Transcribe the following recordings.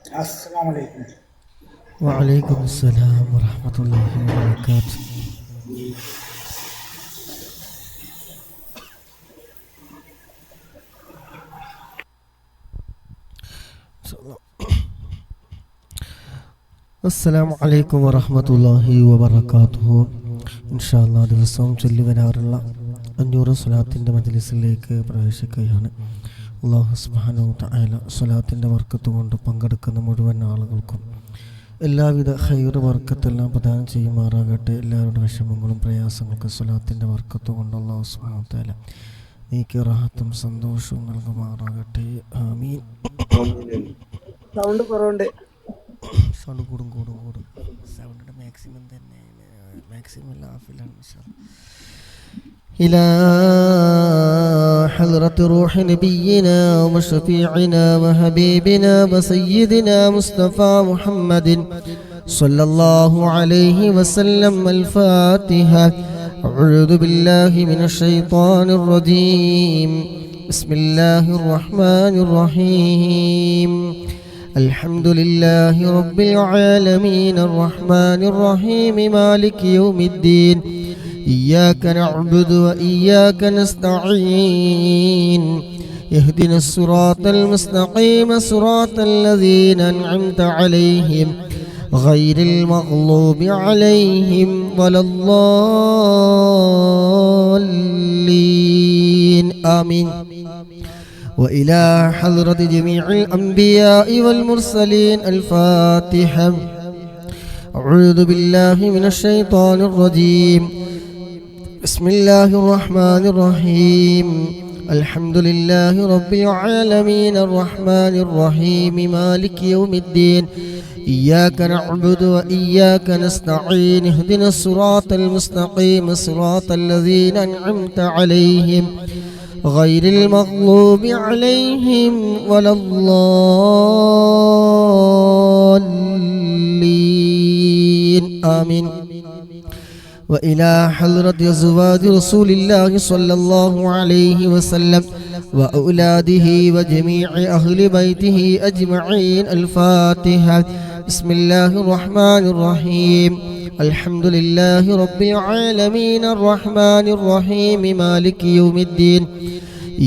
السلام عليكم. وعليكم السلام ورحمة الله وبركاته. അസ്സലാമു അലൈക്കും വറഹ്മത്തുള്ളാഹി വബറകാതുഹു. ഇൻഷാ അല്ലാഹ് ദിവസവും ചൊല്ലി വരാറുള്ള 500 സ്വലാത്തിൻ്റെ മജ്ലിസിലേക്ക് പ്രവേശിക്കുകയാണ്. അല്ലാഹു സുബ്ഹാനഹു വ തആല സ്വലാത്തിൻ്റെ ബർക്കത്ത് കൊണ്ട് പങ്കെടുക്കുന്ന മുഴുവൻ ആളുകൾക്കും എല്ലാവിധ ഖൈർ ബർക്കത്തെല്ലാം പ്രദാനം ചെയ്യുമാറാകട്ടെ. എല്ലാവരുടെ വിഷമങ്ങളും പ്രയാസങ്ങൾക്ക് സ്വലാത്തിൻ്റെ ബർക്കത്ത് കൊണ്ട് അല്ലാഹു സുബ്ഹാനഹു വ തആല നീക്കി റാഹത്തും സന്തോഷവും നൽകുമാറാകട്ടെ. ആമീൻ. സൗണ്ട് കുറവുണ്ട്. സൗണ്ട് കൂടും. സൗണ്ടിൻ്റെ മാക്സിമം തന്നെ, മാക്സിമം ലാഫിലാണ്. إلى حضرة روح نبينا وشفيعنا وحبيبنا وسيدنا مصطفى محمد صلى الله عليه وسلم. الفاتحة. أعوذ بالله من الشيطان الرجيم. بسم الله الرحمن الرحيم. الحمد لله رب العالمين الرحمن الرحيم مالك يوم الدين. إياك نعبد وإياك نستعين. اهدنا الصراط المستقيم صراط الذين أنعمت عليهم غير المغضوب عليهم ولا الضالين. آمين. وإلى حضرة جميع الأنبياء والمرسلين. الفاتحة. أعوذ بالله من الشيطان الرجيم. بسم الله الرحمن الرحيم. الحمد لله رب العالمين الرحمن الرحيم مالك يوم الدين. إياك نعبد وإياك نستعين. اهدنا الصراط المستقيم صراط الذين أنعمت عليهم غير المغضوب عليهم ولا الضالين. آمين. وإلى حضرة أزواج رسول الله صلى الله عليه وسلم وأولاده وجميع أهل بيته أجمعين. الفاتحة. بسم الله الرحمن الرحيم. الحمد لله رب العالمين الرحمن الرحيم مالك يوم الدين.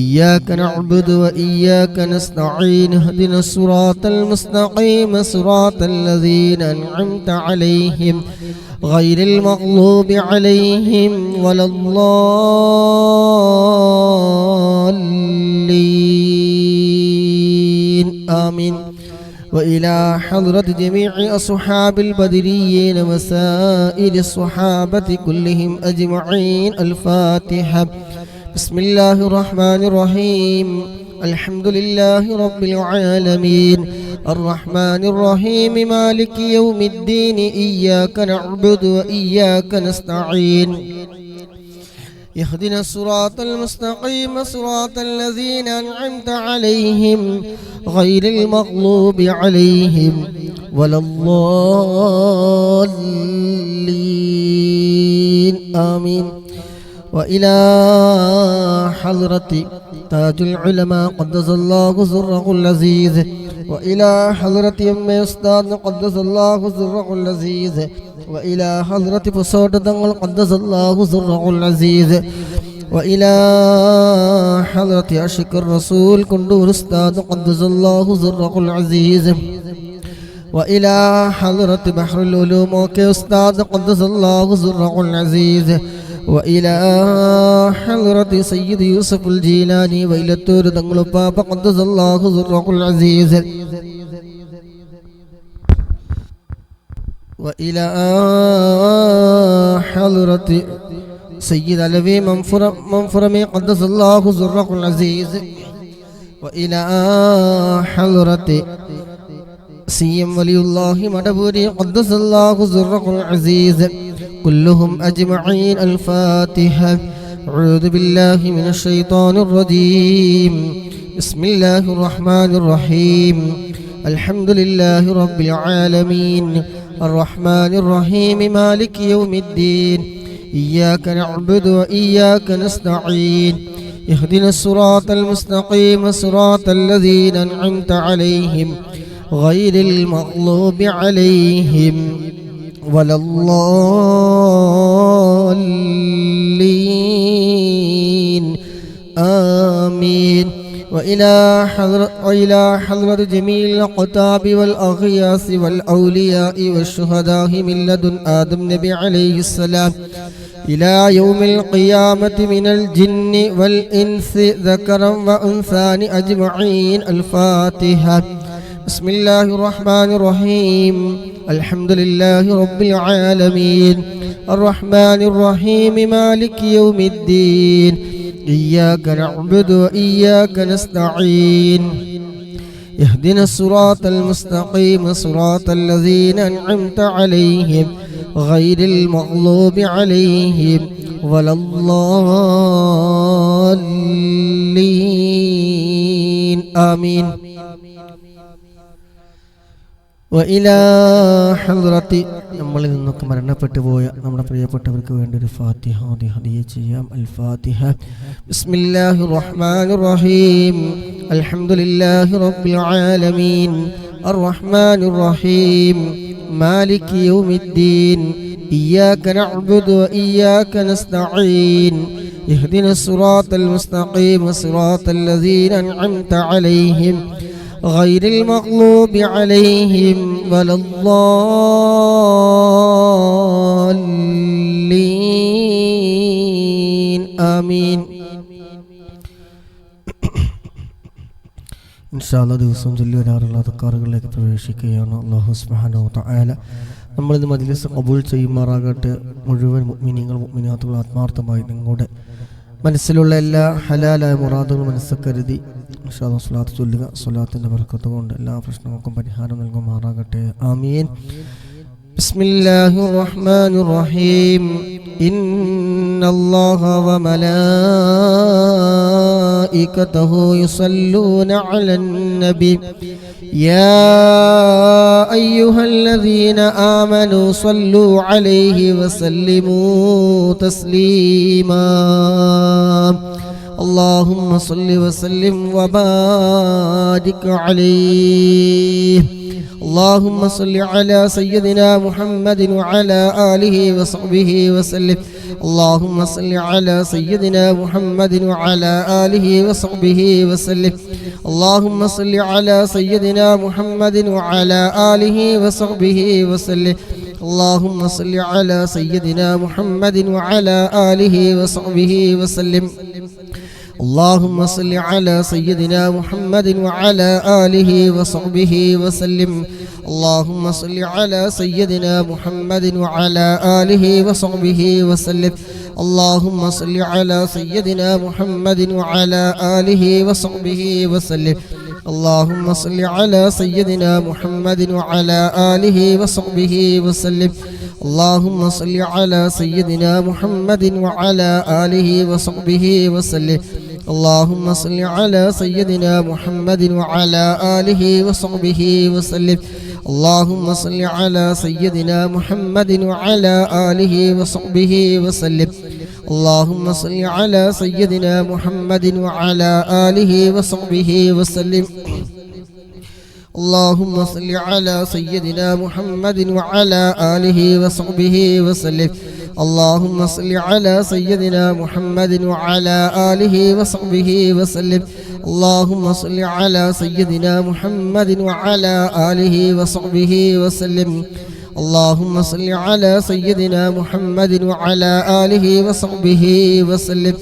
إياك نعبد وإياك نستعين. اهدنا الصراط المستقيم صراط الذين أنعمت عليهم غير المغضوب عليهم ولا الضالين. آمين. وإلى حضرة جميع أصحاب البدريين وسائر الصحابة كلهم أجمعين. الفاتحة. بسم الله الرحمن الرحيم. الحمد لله رب العالمين الرحمن الرحيم مالك يوم الدين. إياك نعبد وإياك نستعين. يهدنا الصراط المستقيم صراط الذين أنعمت عليهم غير المغضوب عليهم ولا الضالين. آمين. وإلى حضرة تاج العلماء قدس الله سره العزيز. وإلى حضرة أم أستاذ قدس الله سره العزيز. وإلى حضرة فصوت دنگل قدس الله سره العزيز. وإلى حضرة عشق الرسول كندور أستاذ قدس الله سره العزيز. وإلى حضرة بحر العلوم أستاذ قدس الله سره العزيز. وإلى حضرة سيد يوسف الجيلاني وإلى التور دنگل بابا قدس الله سره العزيز. وإلى حضرة سيد علوي منفرمي قدس الله سره العزيز. وإلى حضرة سيم ولي الله مدبوري قدس الله سره العزيز كلهم أجمعين. الفاتحة. أعوذ بالله من الشيطان الرجيم. بسم الله الرحمن الرحيم. الحمد لله رب العالمين الرحمن الرحيم مالك يوم الدين. إياك نعبد وإياك نستعين. اهدنا الصراط المستقيم صراط الذين أنعمت عليهم غير المغضوب عليهم ولا الضالين آمين. وإلى حضرة جميع الأقطاب والأغياث والأولياء والشهداء من لدن آدم نبي عليه السلام إلى يوم القيامة من الجن والإنس ذكرا وأنثى أجمعين. الفاتحة. بسم الله الرحمن الرحيم. الحمد لله رب العالمين الرحمن الرحيم مالك يوم الدين إياك نعبد وإياك نستعين اهدنا الصراط المستقيم صراط الذين أنعمت عليهم غير المغضوب عليهم ولا الضالين آمين. وإلى حضرة നമ്മളിൽ നിന്നൊക്കെ മരണപ്പെട്ടു പോയ നമ്മുടെ പ്രിയപ്പെട്ടവർക്ക് വേണ്ടി ഒരു ഫാത്തിഹ ഹദിയ ചെയ്യാം. അൽ ഫാത്തിഹ. ബിസ്മില്ലാഹിർ റഹ്മാനിർ റഹീം. അൽഹംദുലില്ലാഹി റബ്ബിൽ ആലമീൻ അർറഹ്മാനിർ റഹീം മാലികി യൗമിദ്ദീൻ ഇയ്യാക നഅ്ബുദു വഇയ്യാക നസ്തഈൻ ഇഹ്ദിനസ് സിറാത്തൽ മുസ്തഖീം സിറാത്തൽ ലദീന അൻഅംത അലൈഹിം غير المغضوب عليهم ولا الضالين آمين. ഇൻഷാല്ലാ ദിവസവും ചൊല്ലി വരാറുള്ള അദ്കാറുകളിലേക്ക് പ്രവേശിക്കുകയാണ്. അല്ലാഹു സുബ്ഹാനഹു വ തആല നമ്മളിന്ന് മജ്ലിസ് ഖബൂൽ ചെയ്യുമാറാകട്ടെ. മുഴുവൻ മുഅ്മിനീങ്ങൾ മുഅ്മിനാത്തുകൾ ആത്മാർത്ഥമായി നിങ്ങളുടെ മനസ്സിലുള്ള എല്ലാ ഹലാലായ മുറാദുകളും മനസ്സിൽ കരുതി ഇൻഷാല്ലാ സ്വലാത്ത് ചൊല്ലുക. സ്വലാത്തിൻ്റെ ബർക്കത്ത് കൊണ്ട് എല്ലാ പ്രശ്നങ്ങൾക്കും പരിഹാരം നൽകുമാറാകട്ടെ. ആമീൻ. ബിസ്മില്ലാഹിർ റഹ്മാനിർ റഹീം. ഇന്നല്ലാഹ വ മലായികതഹു യുസല്ലൂന അലൻ നബി യാ അയ്യുഹല്ലദീന ആമനൂ സ്വല്ലൂ അലൈഹി വസല്ലിമൂ തസ്ലീമാ. اللهم صل وسلم وبارك عليه. اللهم صل على سيدنا محمد وعلى آله وصحبه وسلم. اللهم صل على سيدنا محمد وعلى آله وصحبه وسلم. اللهم صل على سيدنا محمد وعلى آله وصحبه وسلم. اللهم صل على سيدنا محمد وعلى آله وصحبه وسلم. اللهم صل على سيدنا محمد وعلى آله وصحبه وسلم. اللهم صل على سيدنا محمد وعلى آله وصحبه وسلم. اللهم صل على سيدنا محمد وعلى آله وصحبه وسلم. اللهم صل على سيدنا محمد وعلى آله وصحبه وسلم. اللهم صل على سيدنا محمد وعلى آله وصحبه وسلم. اللهم صل على سيدنا محمد وعلى آله وصحبه وسلم. اللهم صل على سيدنا محمد وعلى آله وصحبه وسلم. اللهم صل على سيدنا محمد وعلى آله وصحبه وسلم. اللهم صل على سيدنا محمد وعلى آله وصحبه وسلم. اللهم صل على سيدنا محمد وعلى آله وصحبه وسلم. اللهم صل على سيدنا محمد وعلى آله وصحبه وسلم. اللهم صل على سيدنا محمد وعلى آله وصحبه وسلم.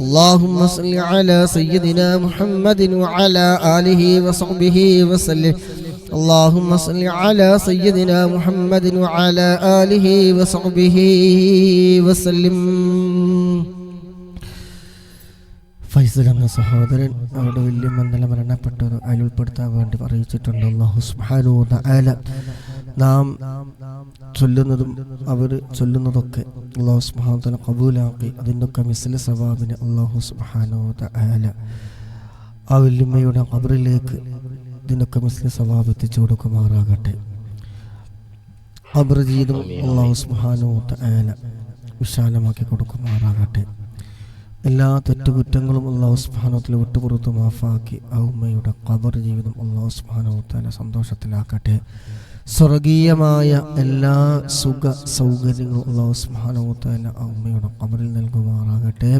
اللهم صل على سيدنا محمد وعلى آله وصحبه وسلم. اللهم صل على سيدنا محمد وعلى آله وصحبه وسلم. ഫൈസൽ എന്ന സഹോദരൻ അവരുടെ വലിയ മന്ദല മരണപ്പെട്ടത് അതിലുൾപ്പെടുത്താൻ വേണ്ടി അറിയിച്ചിട്ടുണ്ട്. അല്ലാഹു സുബ്ഹാനഹു വ തആല നാം ചൊല്ലുന്നതും അവർ ചൊല്ലുന്നതൊക്കെ അല്ലാഹു സുബ്ഹാനഹു വ തആല ഖബൂലാക്കി അതിൻ്റെയൊക്കെ മിസ്ല സവാബിന് അല്ലാഹു സുബ്ഹാനഹു വ തആല ആ വല്യമ്മയുടെ ഖബറിലേക്ക് ഇതിനൊക്കെ മിസ്ല സവാബ് എത്തിച്ചു കൊടുക്കുമാറാകട്ടെ. ഖബർ ജീവിതം അല്ലാഹു സുബ്ഹാനഹു വ തആല വിശാലമാക്കി കൊടുക്കുമാറാകട്ടെ. എല്ലാ തെറ്റുകുറ്റങ്ങളും അല്ലാഹു സുബ്ഹാനഹു വ തആല വിട്ടുപുറത്ത് മാഫാക്കി ആ ഉമ്മയുടെ ഖബർ ജീവിതം അല്ലാഹു സുബ്ഹാനഹു വ തആല സന്തോഷത്തിലാക്കട്ടെ. സ്വർഗീയമായ എല്ലാ സുഖ സൗകര്യങ്ങളും അല്ലാഹു സുബ്ഹാനഹു വ തആല ആ ഉമ്മയുടെ ഖബറിൽ നൽകുമാറാകട്ടെ.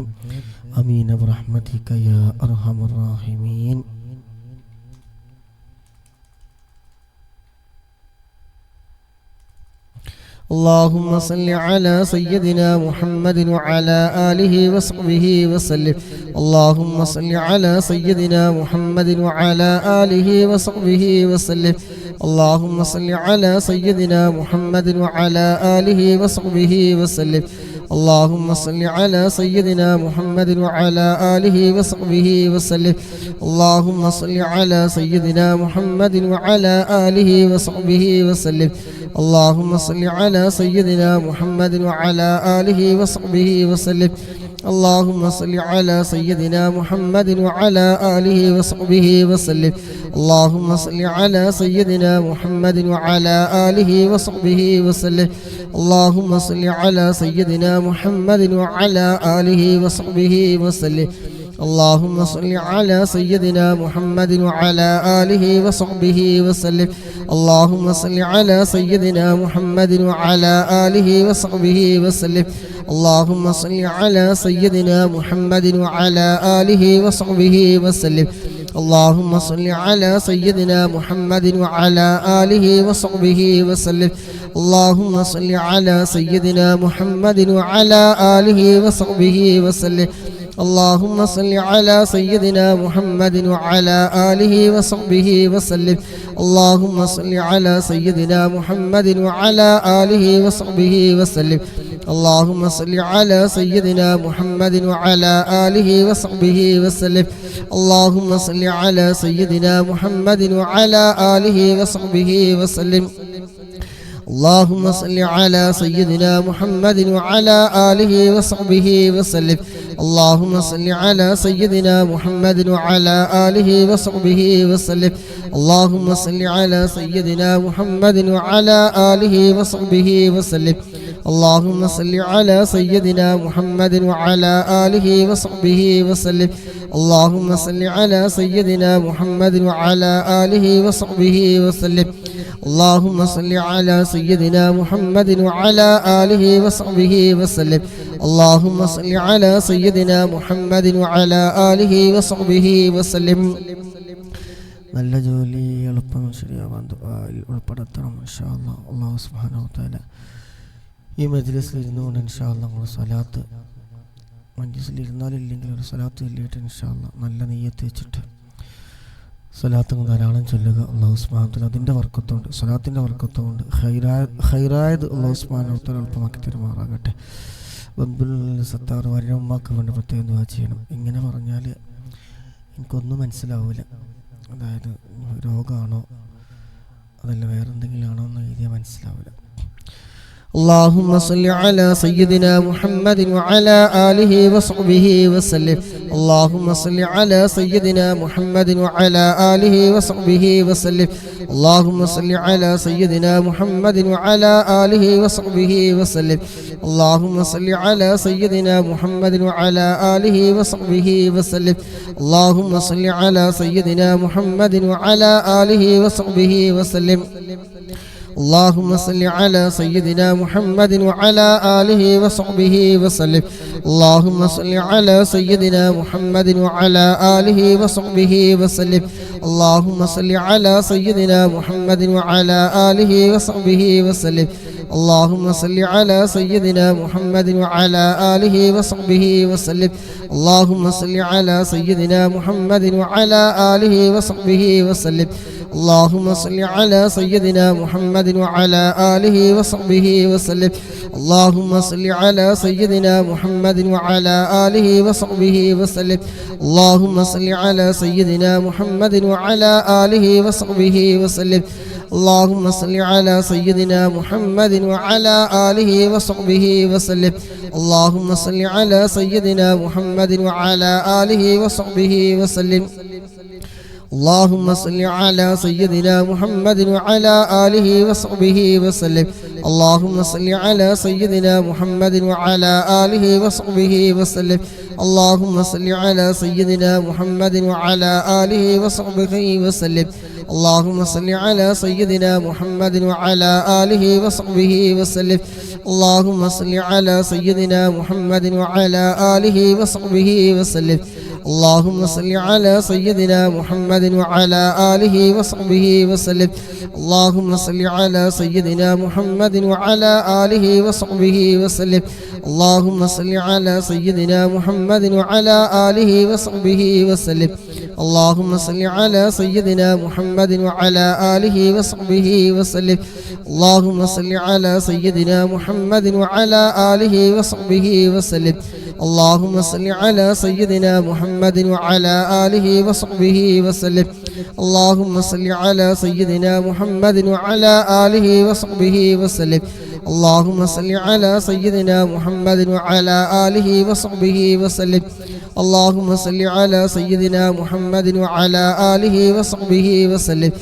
ആമീൻ ബിറഹ്മതിക യാ അർഹമർ റഹീമീൻ. اللهم صل على سيدنا محمد وعلى آله وصحبه وسلم. اللهم صل على سيدنا محمد وعلى آله وصحبه وسلم. اللهم صل على سيدنا محمد وعلى آله وصحبه وسلم. اللهم صل على سيدنا محمد وعلى آله وصحبه وسلم. اللهم صل على سيدنا محمد وعلى آله وصحبه وسلم. اللهم صل على سيدنا محمد وعلى آله وصحبه وسلم. اللهم صل على سيدنا محمد وعلى آله وصحبه وسلم. اللهم صل على سيدنا محمد وعلى آله وصحبه وسلم. اللهم صل على سيدنا محمد وعلى آله وصحبه وسلم. اللهم صل على سيدنا محمد وعلى آله وصحبه وسلم. اللهم صل على سيدنا محمد وعلى آله وصحبه وسلم. اللهم صل على سيدنا محمد وعلى آله وصحبه وسلم. اللهم صل على سيدنا محمد وعلى آله وصحبه وسلم. اللهم صل على سيدنا محمد وعلى آله وصحبه وسلم. اللهم صل على سيدنا محمد وعلى آله وصحبه وسلم. اللهم صل على سيدنا محمد وعلى آله وصحبه وسلم. اللهم صل على سيدنا محمد وعلى آله وصحبه وسلم. اللهم صل على سيدنا محمد وعلى آله وصحبه وسلم. اللهم صل على سيدنا محمد وعلى آله وصحبه وسلم. اللهم صل على سيدنا محمد وعلى آله وصحبه وسلم. اللهم صل على سيدنا محمد وعلى آله وصحبه وسلم. اللهم صل على سيدنا محمد وعلى آله وصحبه وسلم. اللهم صل على سيدنا محمد وعلى آله وصحبه وسلم. اللهم صل على سيدنا محمد وعلى آله وصحبه وسلم. اللهم صل على سيدنا محمد وعلى آله وصحبه وسلم. നല്ല ജോലി എളുപ്പം ശരിയാവാൻ ദുആയിൽ ഉൾപ്പെടുത്തണം ഇൻഷാ അല്ലാഹ്. അല്ലാഹു സുബ്ഹാനഹു വ തആല ഈ മജ്ലിസിൽ ഇരുന്നുകൊണ്ട് ഇൻഷാ അല്ലാഹ് നമ്മൾ സ്വലാത്ത് മജ്ലിസിൽ ഇരുന്നാലില്ലെങ്കിൽ ഒരു സ്വലാത്ത് ചൊല്ലിയിട്ട് ഇൻഷാ അല്ലാഹ് നല്ല നിയ്യത്ത് വെച്ചിട്ട് സ്വലാത്ത് ധാരാളം ചൊല്ലുക. അല്ലാഹു സുബ്ഹാനഹു വ തആല അതിൻ്റെ വർക്കത്തുണ്ട്, സ്വലാത്തിൻ്റെ വർക്കത്തുകൊണ്ട് ഖൈറായത് അല്ലാഹു സുബ്ഹാനഹു വ തആല എളുപ്പമാക്കി തരുമാറാകട്ടെ. അബ്ദുൽ സത്താർ വരെ ഉമ്മാക്ക് വേണ്ടി പ്രത്യേകം ദുആ ചെയ്യണം. ഇങ്ങനെ പറഞ്ഞാൽ എനിക്കൊന്നും മനസ്സിലാവില്ല, അതായത് രോഗമാണോ അതല്ല വേറെ എന്തെങ്കിലും ആണോ എന്ന് എഴുതിയാൽ മനസ്സിലാവില്ല. اللهم صل على سيدنا محمد وعلى آله وصحبه وسلم. اللهم صل على سيدنا محمد وعلى آله وصحبه وسلم. اللهم صل على سيدنا محمد وعلى آله وصحبه وسلم. اللهم صل على سيدنا محمد وعلى آله وصحبه وسلم. اللهم صل على سيدنا محمد وعلى آله وصحبه وسلم. اللهم صل على سيدنا محمد وعلى آله وصحبه وسلم. اللهم صل على سيدنا محمد وعلى آله وصحبه وسلم. اللهم صل على سيدنا محمد وعلى آله وصحبه وسلم. اللهم صل على سيدنا محمد وعلى آله وصحبه وسلم. اللهم صل على سيدنا محمد وعلى آله وصحبه وسلم. اللهم صل على سيدنا محمد وعلى آله وصحبه وسلم. اللهم صل على سيدنا محمد وعلى آله وصحبه وسلم. اللهم صل على سيدنا محمد وعلى آله وصحبه وسلم. اللهم صل على سيدنا محمد وعلى آله وصحبه وسلم. اللهم صل على سيدنا محمد وعلى آله وصحبه وسلم. اللهم صل على سيدنا محمد وعلى آله وصحبه وسلم. اللهم صل على سيدنا محمد وعلى آله وصحبه وسلم. اللهم صل على سيدنا محمد وعلى آله وصحبه وسلم. اللهم صل على سيدنا محمد وعلى آله وصحبه وسلم. اللهم صل على سيدنا محمد وعلى آله وصحبه وسلم. اللهم صل على سيدنا محمد وعلى آله وصحبه وسلم. اللهم صل على سيدنا محمد وعلى آله وصحبه وسلم. اللهم صل على سيدنا محمد وعلى آله وصحبه وسلم. اللهم صل على سيدنا محمد وعلى آله وصحبه وسلم. اللهم صل على سيدنا محمد وعلى آله وصحبه وسلم. اللهم صل على سيدنا محمد وعلى آله وصحبه وسلم. اللهم صل على سيدنا محمد وعلى آله وصحبه وسلم. اللهم صل على سيدنا محمد وعلى آله وصحبه وسلم. اللهم صل على سيدنا محمد وعلى آله وصحبه وسلم.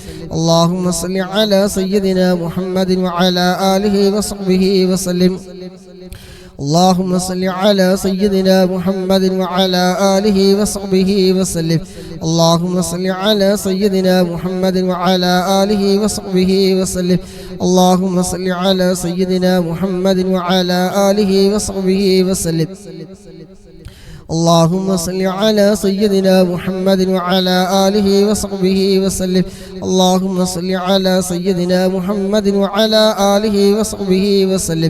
اللهم صل على سيدنا محمد وعلى آله وصحبه وسلم. اللهم صل على سيدنا محمد وعلى آله وصحبه وسلم. اللهم صل على سيدنا محمد وعلى آله وصحبه وسلم. اللهم صل على سيدنا محمد وعلى آله وصحبه وسلم. اللهم صل على سيدنا محمد وعلى آله وصحبه وسلم. اللهم صل على سيدنا محمد وعلى آله وصحبه وسلم. اللهم صل على سيدنا محمد وعلى آله وصحبه وسلم.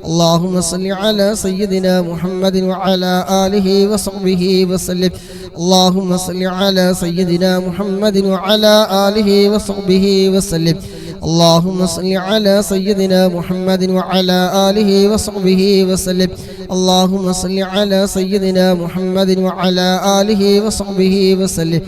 اللهم صل على سيدنا محمد وعلى آله وصحبه وسلم. اللهم صل على سيدنا محمد وعلى آله وصحبه وسلم. اللهم صل على سيدنا محمد وعلى آله وصحبه وسلم. اللهم صل على سيدنا محمد وعلى آله وصحبه وسلم.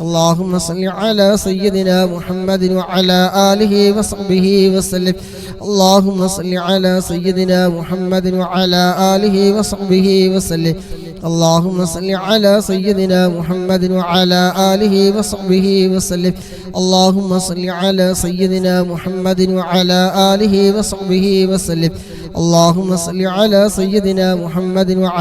اللهم صل على سيدنا محمد وعلى آله وصحبه وسلم. اللهم صل على سيدنا محمد وعلى آله وصحبه وسلم. اللهم صل على سيدنا محمد وعلى آله وصحبه وسلم. اللهم صل على سيدنا محمد وعلى آله وصحبه وسلم. اللهم صل على سيدنا محمد وعلى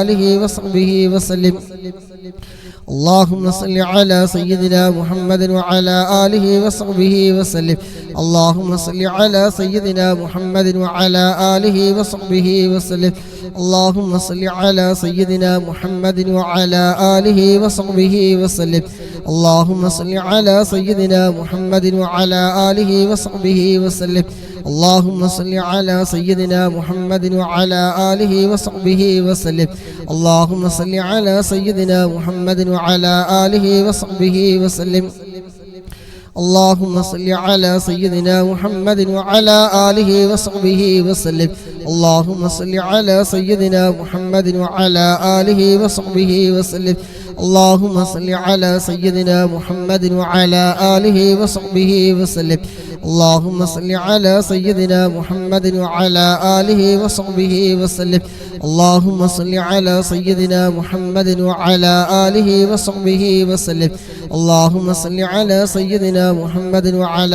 آله وصحبه وسلم. اللهم صل على سيدنا محمد وعلى آله وصحبه وسلم. اللهم صل على سيدنا محمد وعلى آله وصحبه وسلم. اللهم صل على سيدنا محمد وعلى آله وصحبه وسلم. اللهم صل على سيدنا محمد وعلى آله وصحبه وسلم. اللهم صل على سيدنا محمد وعلى آله وصحبه وسلم. اللهم صل على سيدنا محمد وعلى آله وصحبه وسلم. اللهم صل على سيدنا محمد وعلى آله وصحبه وسلم. اللهم صل على سيدنا محمد وعلى آله وصحبه وسلم. اللهم صل على سيدنا محمد وعلى آله وصحبه وسلم. اللهم صل على سيدنا محمد وعلى آله وصحبه وسلم. اللهم صل على سيدنا محمد وعلى آله وصحبه وسلم. اللهم صل على سيدنا محمد وعلى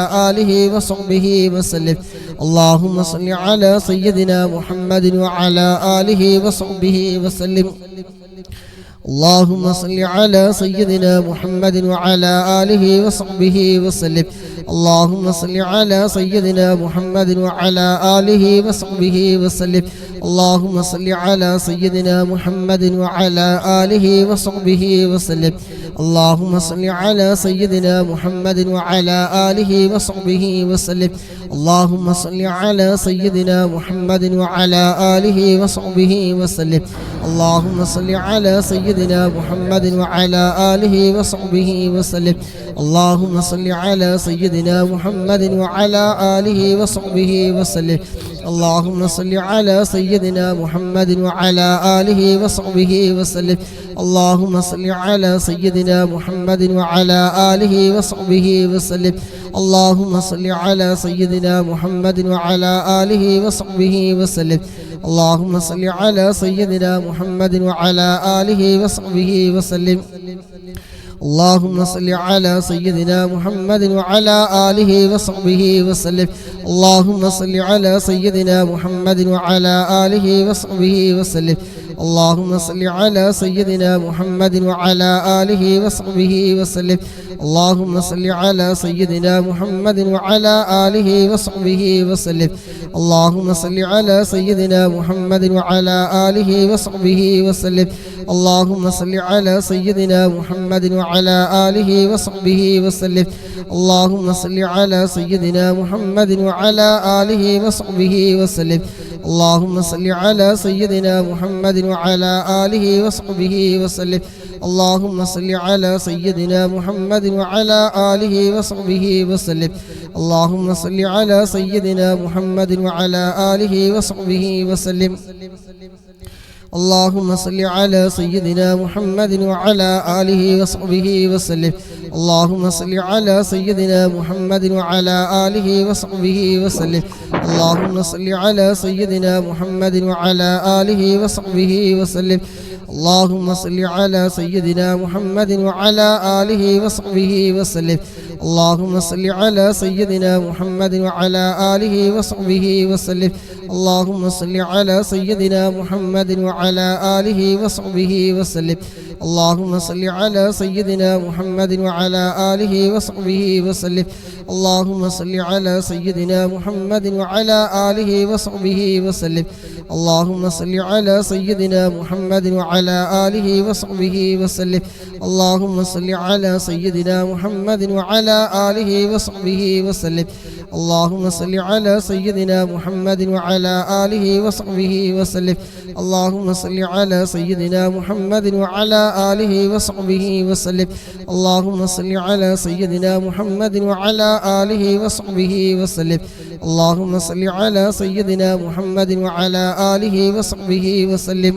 آله وصحبه وسلم. اللهم صل على سيدنا محمد وعلى آله وصحبه وسلم. اللهم صل على سيدنا محمد وعلى آله وصحبه وسلم. اللهم صل على سيدنا محمد وعلى آله وصحبه وسلم. اللهم صل على سيدنا محمد وعلى آله وصحبه وسلم. اللهم صل على سيدنا محمد وعلى آله وصحبه وسلم. اللهم صل على سيدنا محمد وعلى آله وصحبه وسلم. اللهم صل على سيدنا محمد وعلى آله وصحبه وسلم. اللهم صل على سيدنا محمد وعلى آله وصحبه وسلم. اللهم صل على سيدنا محمد وعلى آله وصحبه وسلم. اللهم صل على سيدنا محمد وعلى آله وصحبه وسلم. اللهم صل على سيدنا محمد وعلى آله وصحبه وسلم. اللهم صل على سيدنا محمد وعلى آله وصحبه وسلم اللهم صل على سيدنا محمد وعلى آله وصحبه وسلم اللهم صل على سيدنا محمد وعلى آله وصحبه وسلم اللهم صل على سيدنا محمد وعلى آله وصحبه وسلم اللهم صل على سيدنا محمد وعلى آله وصحبه وسلم اللهم صل على سيدنا محمد وعلى آله وصحبه وسلم اللهم صل على سيدنا محمد وعلى آله وصحبه وسلم اللهم صل على سيدنا محمد وعلى آله وصحبه وسلم اللهم صل على سيدنا محمد وعلى آله وصحبه وسلم اللهم صل على سيدنا محمد وعلى آله وصحبه وسلم اللهم صل على سيدنا محمد وعلى آله وصحبه وسلم اللهم صل على سيدنا محمد وعلى آله وصحبه وسلم اللهم صل على سيدنا محمد وعلى آله وصحبه وسلم اللهم صل على سيدنا محمد وعلى آله وصحبه وسلم اللهم صل على سيدنا محمد وعلى آله وصحبه وسلم اللهم صل على سيدنا محمد وعلى آله وصحبه وسلم اللهم صل على سيدنا محمد وعلى آله وصحبه وسلم اللهم صل على سيدنا محمد وعلى آله وصحبه وسلم اللهم صل على سيدنا محمد وعلى آله وصحبه وسلم اللهم صل على سيدنا محمد وعلى آله وصحبه وسلم اللهم صل على سيدنا محمد وعلى آله وصحبه وسلم اللهم صل على سيدنا محمد وعلى آله وصحبه وسلم اللهم صل على سيدنا محمد وعلى آله وصحبه وسلم اللهم صل على سيدنا محمد وعلى آله وصحبه وسلم اللهم صل على سيدنا محمد وعلى آله وصحبه وسلم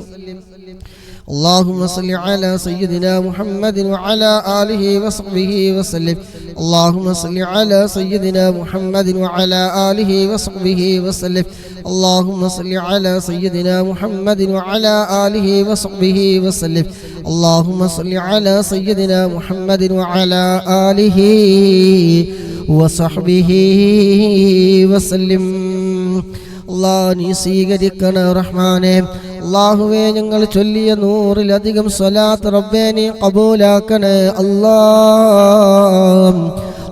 اللهم صل على سيدنا محمد وعلى آله وصحبه وسلم اللهم صل على سيدنا محمد وعلى آله وصحبه وسلم اللهم صل على سيدنا محمد وعلى آله وصحبه وسلم اللهم صل على سيدنا محمد وعلى آله وصحبه وسلم അല്ലാഹ് നീ സ്വീകരിക്കണേ റഹ്മാനേ. അല്ലാഹുവേ ഞങ്ങൾ ചൊല്ലിയ 100-ലധികം സ്വലാത്ത് റബ്ബേ നീ ഖബൂലാക്കണേ അല്ലാഹ്.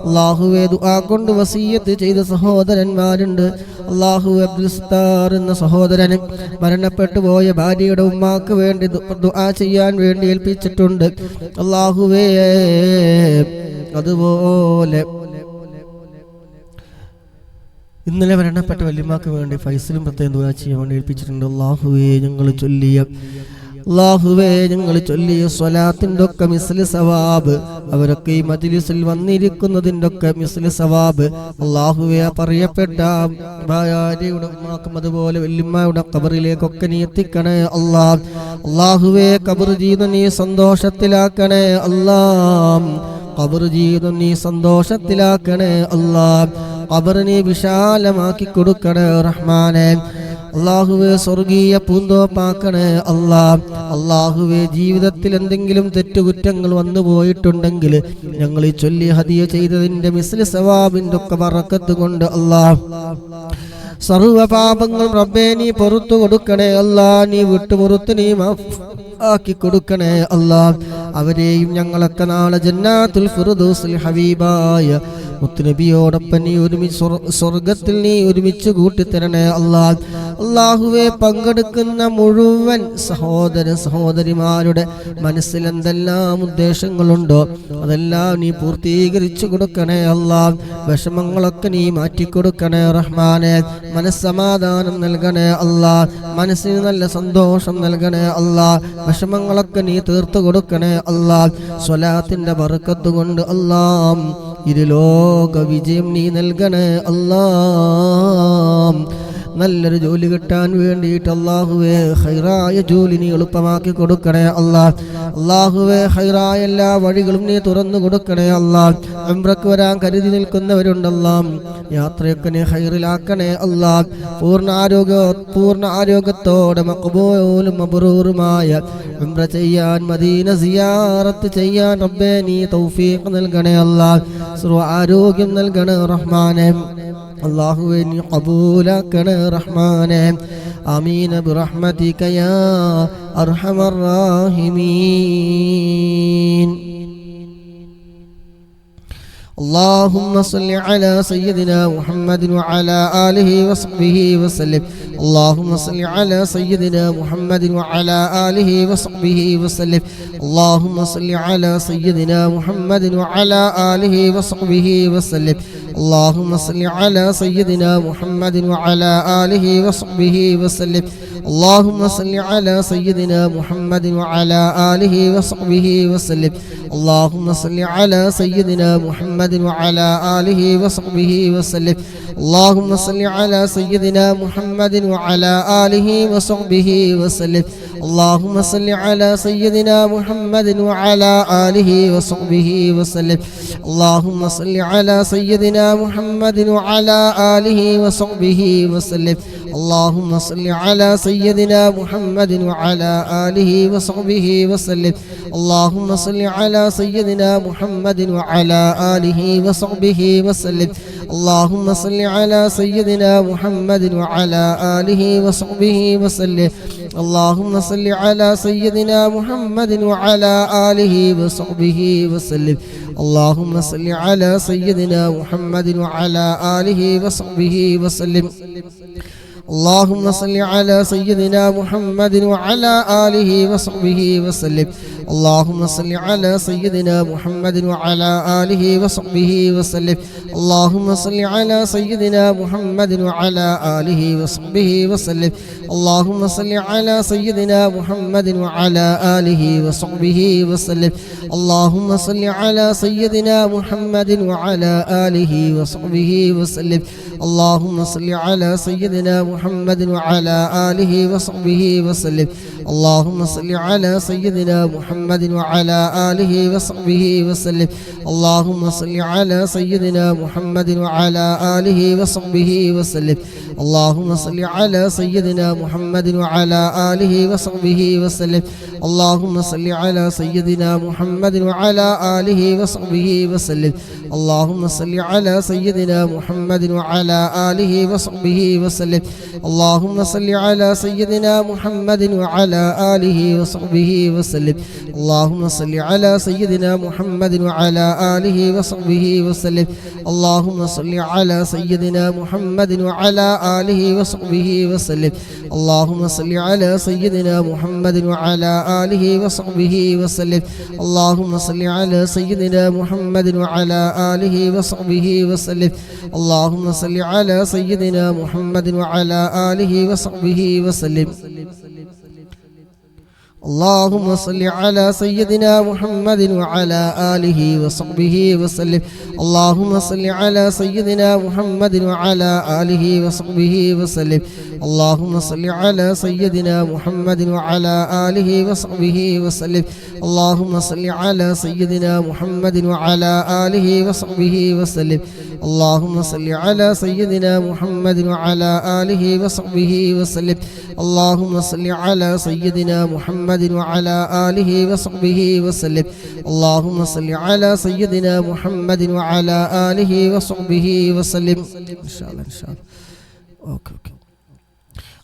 അല്ലാഹുവേ ദുആ കൊണ്ട് വസിയ്യത്ത് ചെയ്ത സഹോദരന്മാരുണ്ട്. അല്ലാഹുവേ അബ്ദുൽ സത്താർ എന്ന സഹോദരന് മരണപ്പെട്ടു പോയ ഭാര്യയുടെ ഉമ്മാക്ക് വേണ്ടി ദുആ ചെയ്യാൻ വേണ്ടി ഏൽപ്പിച്ചിട്ടുണ്ട്. അല്ലാഹുവേ അതുപോലെ ഇന്നലെ മരണപ്പെട്ട വല്യമ്മക്ക് വേണ്ടി ഫൈസലും പ്രത്യേകം ദുആ ചെയ്യാൻ വേണ്ടി ഏൽപ്പിച്ചിട്ടുണ്ട്. അല്ലാഹുവേ ഞങ്ങൾ ചൊല്ലിയ സ്വലാത്തിൻ്റെ ഒക്കെ മിസ്ല് സവാബ്, അവരൊക്കെ ഈ മജ്ലിസിൽ വന്നിരിക്കുന്നതിൻ്റെ ഒക്കെ മിസ്ല് സവാബ് അല്ലാഹുവേ പറയപ്പെട്ട ഭാര്യയുടെ ഉമ്മാക്കും അതുപോലെ വല്യമ്മയുടെ ഖബറിലേക്കൊക്കെ നീ എത്തിക്കണേ അല്ലാഹ്. അല്ലാഹുവേ ഖബർ ജീവിതം നീ സന്തോഷത്തിലാക്കണേ അല്ലാഹ്. ഖബർ ജീവിതം നീ സന്തോഷത്തിലാക്കണേ അല്ലാഹ്. ഖബറിനെ വിശാലമാക്കി കൊടുക്കണേ റഹ്മാനേ. അല്ലാഹുവേ സ്വർഗീയ പൂന്തോപ്പാക്കണേ അല്ലാഹ്. അല്ലാഹുവേ ജീവിതത്തിൽ എന്തെങ്കിലും തെറ്റുകുറ്റങ്ങൾ വന്നു പോയിട്ടുണ്ടെങ്കിൽ ഞങ്ങൾ ഈ ചൊല്ലി ഹദിയ ചെയ്തതിന്റെ മിസ്ല് സവാബിന്റെ ഒക്കെ ബറക്കത്ത് കൊണ്ട് അല്ലാഹ് സർവ്വ പാപങ്ങളും റബ്ബേ നീ പുറത്തു കൊടുക്കണേ അല്ലാഹ്. നീ വിട്ടുപുറത്ത് നീ ആക്കി കൊടുക്കണേ അല്ലാഹ്. അവരെയും ഞങ്ങളൊക്കെ നാളെ ജന്നാത്തുൽ ഫിർദൗസിൽ ഹബീബായ മുത്തുനബിയോടൊപ്പം നീ ഒരുമിച്ച് സ്വർഗത്തിൽ നീ ഒരുമിച്ച് കൂട്ടിത്തരണേ അല്ലാഹ്. അല്ലാഹുവേ പങ്കെടുക്കുന്ന മുഴുവൻ സഹോദര സഹോദരിമാരുടെ മനസ്സിൽ എന്തെല്ലാം ഉദ്ദേശങ്ങളുണ്ടോ അതെല്ലാം നീ പൂർത്തീകരിച്ചു കൊടുക്കണേ അല്ലാഹ്. വിഷമങ്ങളൊക്കെ നീ മാറ്റിക്കൊടുക്കണേ റഹ്മാനേ. മനസ്സമാധാനം നൽകണേ അല്ലാഹ്. മനസ്സിന് നല്ല സന്തോഷം നൽകണേ അല്ലാഹ്. വിഷമങ്ങളൊക്കെ നീ തീർത്തു കൊടുക്കണേ അല്ലാഹ്. സ്വലാത്തിന്റെ ബർക്കത്ത് കൊണ്ട് അല്ലാഹ് ഇരുലോക വിജയം നീ നൽകണേ അല്ലാഹ്. നല്ലൊരു ജോലി കിട്ടാൻ വേണ്ടിയിട്ട് അല്ലാഹുവേ ഖൈറായ ജോലി നീ എളുപ്പമാക്കി കൊടുക്കണേ അല്ലാഹ്. അല്ലാഹുവേ ഖൈറായ എല്ലാ വഴികളും നീ തുറന്നു കൊടുക്കണേ അല്ലാഹ്. ഉംറക്ക് വരാൻ കരുതി നിൽക്കുന്നവരുണ്ടല്ലാ, യാത്രയൊക്കെ നീ ഖൈറിലാക്കണേ അല്ലാഹ്. പൂർണ്ണ ആരോഗ്യത്തോടെ മഖ്ബൂലും മബ്റൂറുമായ ഉംറ ചെയ്യാൻ, മദീന സിയാറത്ത് ചെയ്യാൻ റബ്ബേ നീ തൗഫീഖ് നൽകണേ അല്ലാഹ്. സർവ്വ ആരോഗ്യം നൽകണേ റഹ്മാനേ. അല്ലാഹുവേ നീ ഖബൂലാക്കണേ റഹ്മാനേ. ആമീൻ ബിറഹ്മതിക യാ അർഹമർ റാഹിമീൻ. اللهم صل على سيدنا محمد وعلى آله وصحبه وسلم. اللهم صل على سيدنا محمد وعلى آله وصحبه وسلم. اللهم صل على سيدنا محمد وعلى آله وصحبه وسلم. اللهم صل على سيدنا محمد وعلى آله وصحبه وسلم. اللهم صل على سيدنا محمد وعلى آله وصحبه وسلم. اللهم صل على سيدنا محمد وعلى آله وصحبه وسلم. اللهم صل على سيدنا محمد وعلى آله وصحبه وسلم. اللهم صل على سيدنا محمد وعلى آله وصحبه وسلم. اللهم صل على سيدنا محمد وعلى آله وصحبه وسلم. اللهم صل على سيدنا محمد وعلى آله وصحبه وسلم. اللهم صل على سيدنا محمد وعلى آله وصحبه وسلم. اللهم صل على سيدنا محمد وعلى آله وصحبه وسلم. اللهم صل على سيدنا محمد وعلى آله وصحبه وسلم. اللهم صل على سيدنا محمد وعلى آله وصحبه وسلم. اللهم صل على سيدنا محمد وعلى آله وصحبه وسلم. اللهم صل على سيدنا محمد وعلى آله وصحبه وسلم. اللهم صل على سيدنا محمد وعلى آله وصحبه وسلم. اللهم صل على سيدنا محمد وعلى آله وصحبه وسلم. اللهم صل على سيدنا محمد وعلى آله وصحبه وسلم. اللهم صل على سيدنا محمد وعلى آله وصحبه وسلم. اللهم صل على سيدنا محمد وعلى آله وصحبه وسلم. اللهم صل على سيدنا محمد وعلى آله وصحبه وسلم. اللهم صل على سيدنا محمد وعلى آله وصحبه وسلم. اللهم صل على سيدنا محمد وعلى آله وصحبه وسلم. اللهم صل على سيدنا محمد وعلى آله وصحبه وسلم. اللهم صل على سيدنا محمد وعلى آله وصحبه وسلم. اللهم صل على سيدنا محمد وعلى آله وصحبه وسلم. اللهم صل على سيدنا محمد وعلى آله وصحبه وسلم. اللهم صل على سيدنا محمد وعلى آله وصحبه وسلم. اللهم صل على سيدنا محمد وعلى آله وصحبه وسلم. اللهم صل على سيدنا محمد وعلى آله وصحبه وسلم. اللهم صل على سيدنا محمد وعلى آله وصحبه وسلم. اللهم صل على سيدنا محمد وعلى آله وصحبه وسلم. اللهم صل على سيدنا محمد وعلى آله وصحبه وسلم. اللهم صل على سيدنا محمد وعلى آله وصحبه وسلم. اللهم صل على سيدنا محمد وعلى آله وصحبه وسلم. اللهم صل على سيدنا محمد وعلى آله وصحبه وسلم. اللهم صل على سيدنا محمد وعلى آله وصحبه وسلم. إن شاء الله إن شاء الله. أوكي.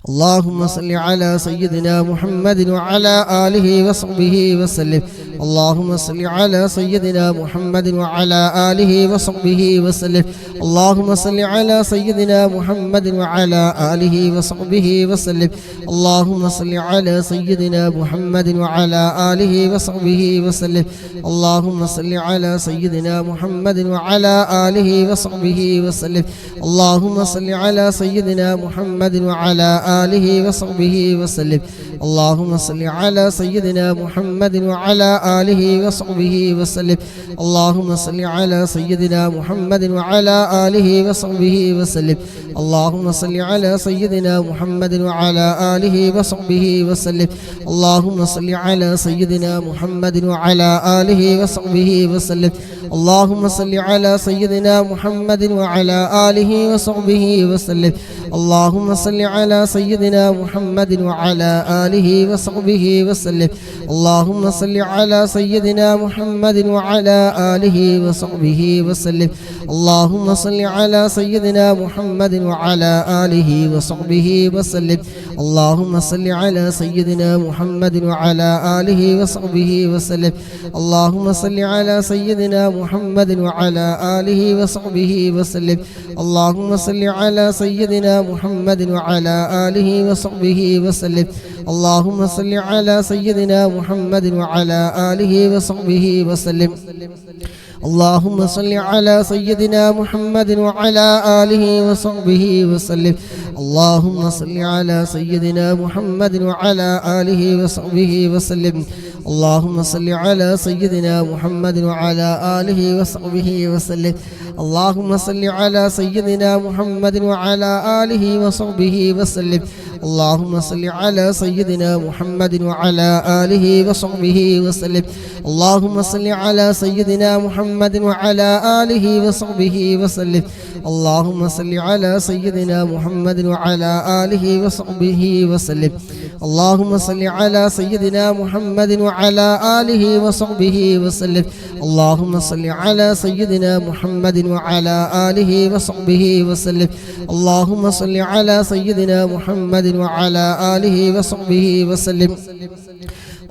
اللهم صل على سيدنا محمد وعلى آله وصحبه وسلم. اللهم صل على سيدنا محمد وعلى آله وصحبه وسلم. اللهم صل على سيدنا محمد وعلى آله وصحبه وسلم. اللهم صل على سيدنا محمد وعلى آله وصحبه وسلم. اللهم صل على سيدنا محمد وعلى آله وصحبه وسلم. اللهم صل على سيدنا محمد وعلى آله وصحبه وسلم. اللهم صل على سيدنا محمد وعلى آله وصحبه وسلم اللهم صل على سيدنا محمد وعلى آله وصحبه وسلم اللهم صل على سيدنا محمد وعلى آله وصحبه وسلم اللهم صل على سيدنا محمد وعلى آله وصحبه وسلم اللهم صل على سيدنا محمد وعلى آله وصحبه وسلم اللهم صل على سيدنا محمد وعلى آله وصحبه وسلم اللهم صل على سيدنا محمد وعلى آله وصحبه وسلم اللهم صل على سيدنا محمد وعلى آله وصحبه وسلم اللهم صل على سيدنا محمد وعلى آله وصحبه وسلم اللهم صل على سيدنا محمد وعلى آله وصحبه وسلم اللهم صل على سيدنا محمد وعلى آله وصحبه وسلم اللهم صل على سيدنا محمد وعلى آله وصحبه وسلم اللهم صل على سيدنا محمد وعلى آله وصحبه وسلم اللهم صل على سيدنا محمد وعلى آله وصحبه وسلم اللهم صل على سيدنا محمد وعلى آله وصحبه وسلم اللهم صل على سيدنا محمد وعلى آله وصحبه وسلم اللهم صل على سيدنا محمد وعلى آله وصحبه وسلم اللهم صل على سيدنا محمد وعلى آله وصحبه وسلم اللهم صل على سيدنا محمد وعلى آله وصحبه وسلم اللهم صل على سيدنا محمد وعلى آله وصحبه وسلم اللهم صل على سيدنا محمد وعلى آله وصحبه وسلم اللهم صل على سيدنا محمد وعلى آله وصحبه وسلم اللهم صل على سيدنا محمد وعلى آله وصحبه وسلم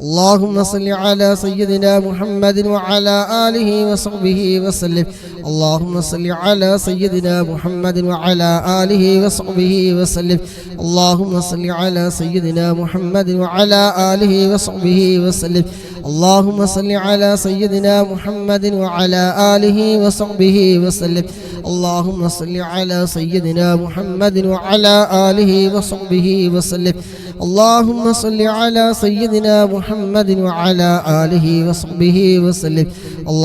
اللهم صل على سيدنا محمد وعلى آله وصحبه وسلم اللهم صل على سيدنا محمد وعلى آله وصحبه وسلم اللهم صل على سيدنا محمد وعلى آله وصحبه وسلم اللهم صل على سيدنا محمد وعلى آله وصحبه وسلم اللهم صل على سيدنا محمد وعلى آله وصحبه وسلم اللهم صل على سيدنا محمد وعلى آله وصحبه وسلم اللهم صل على سيدنا محمد وعلى آله وصحبه وسلم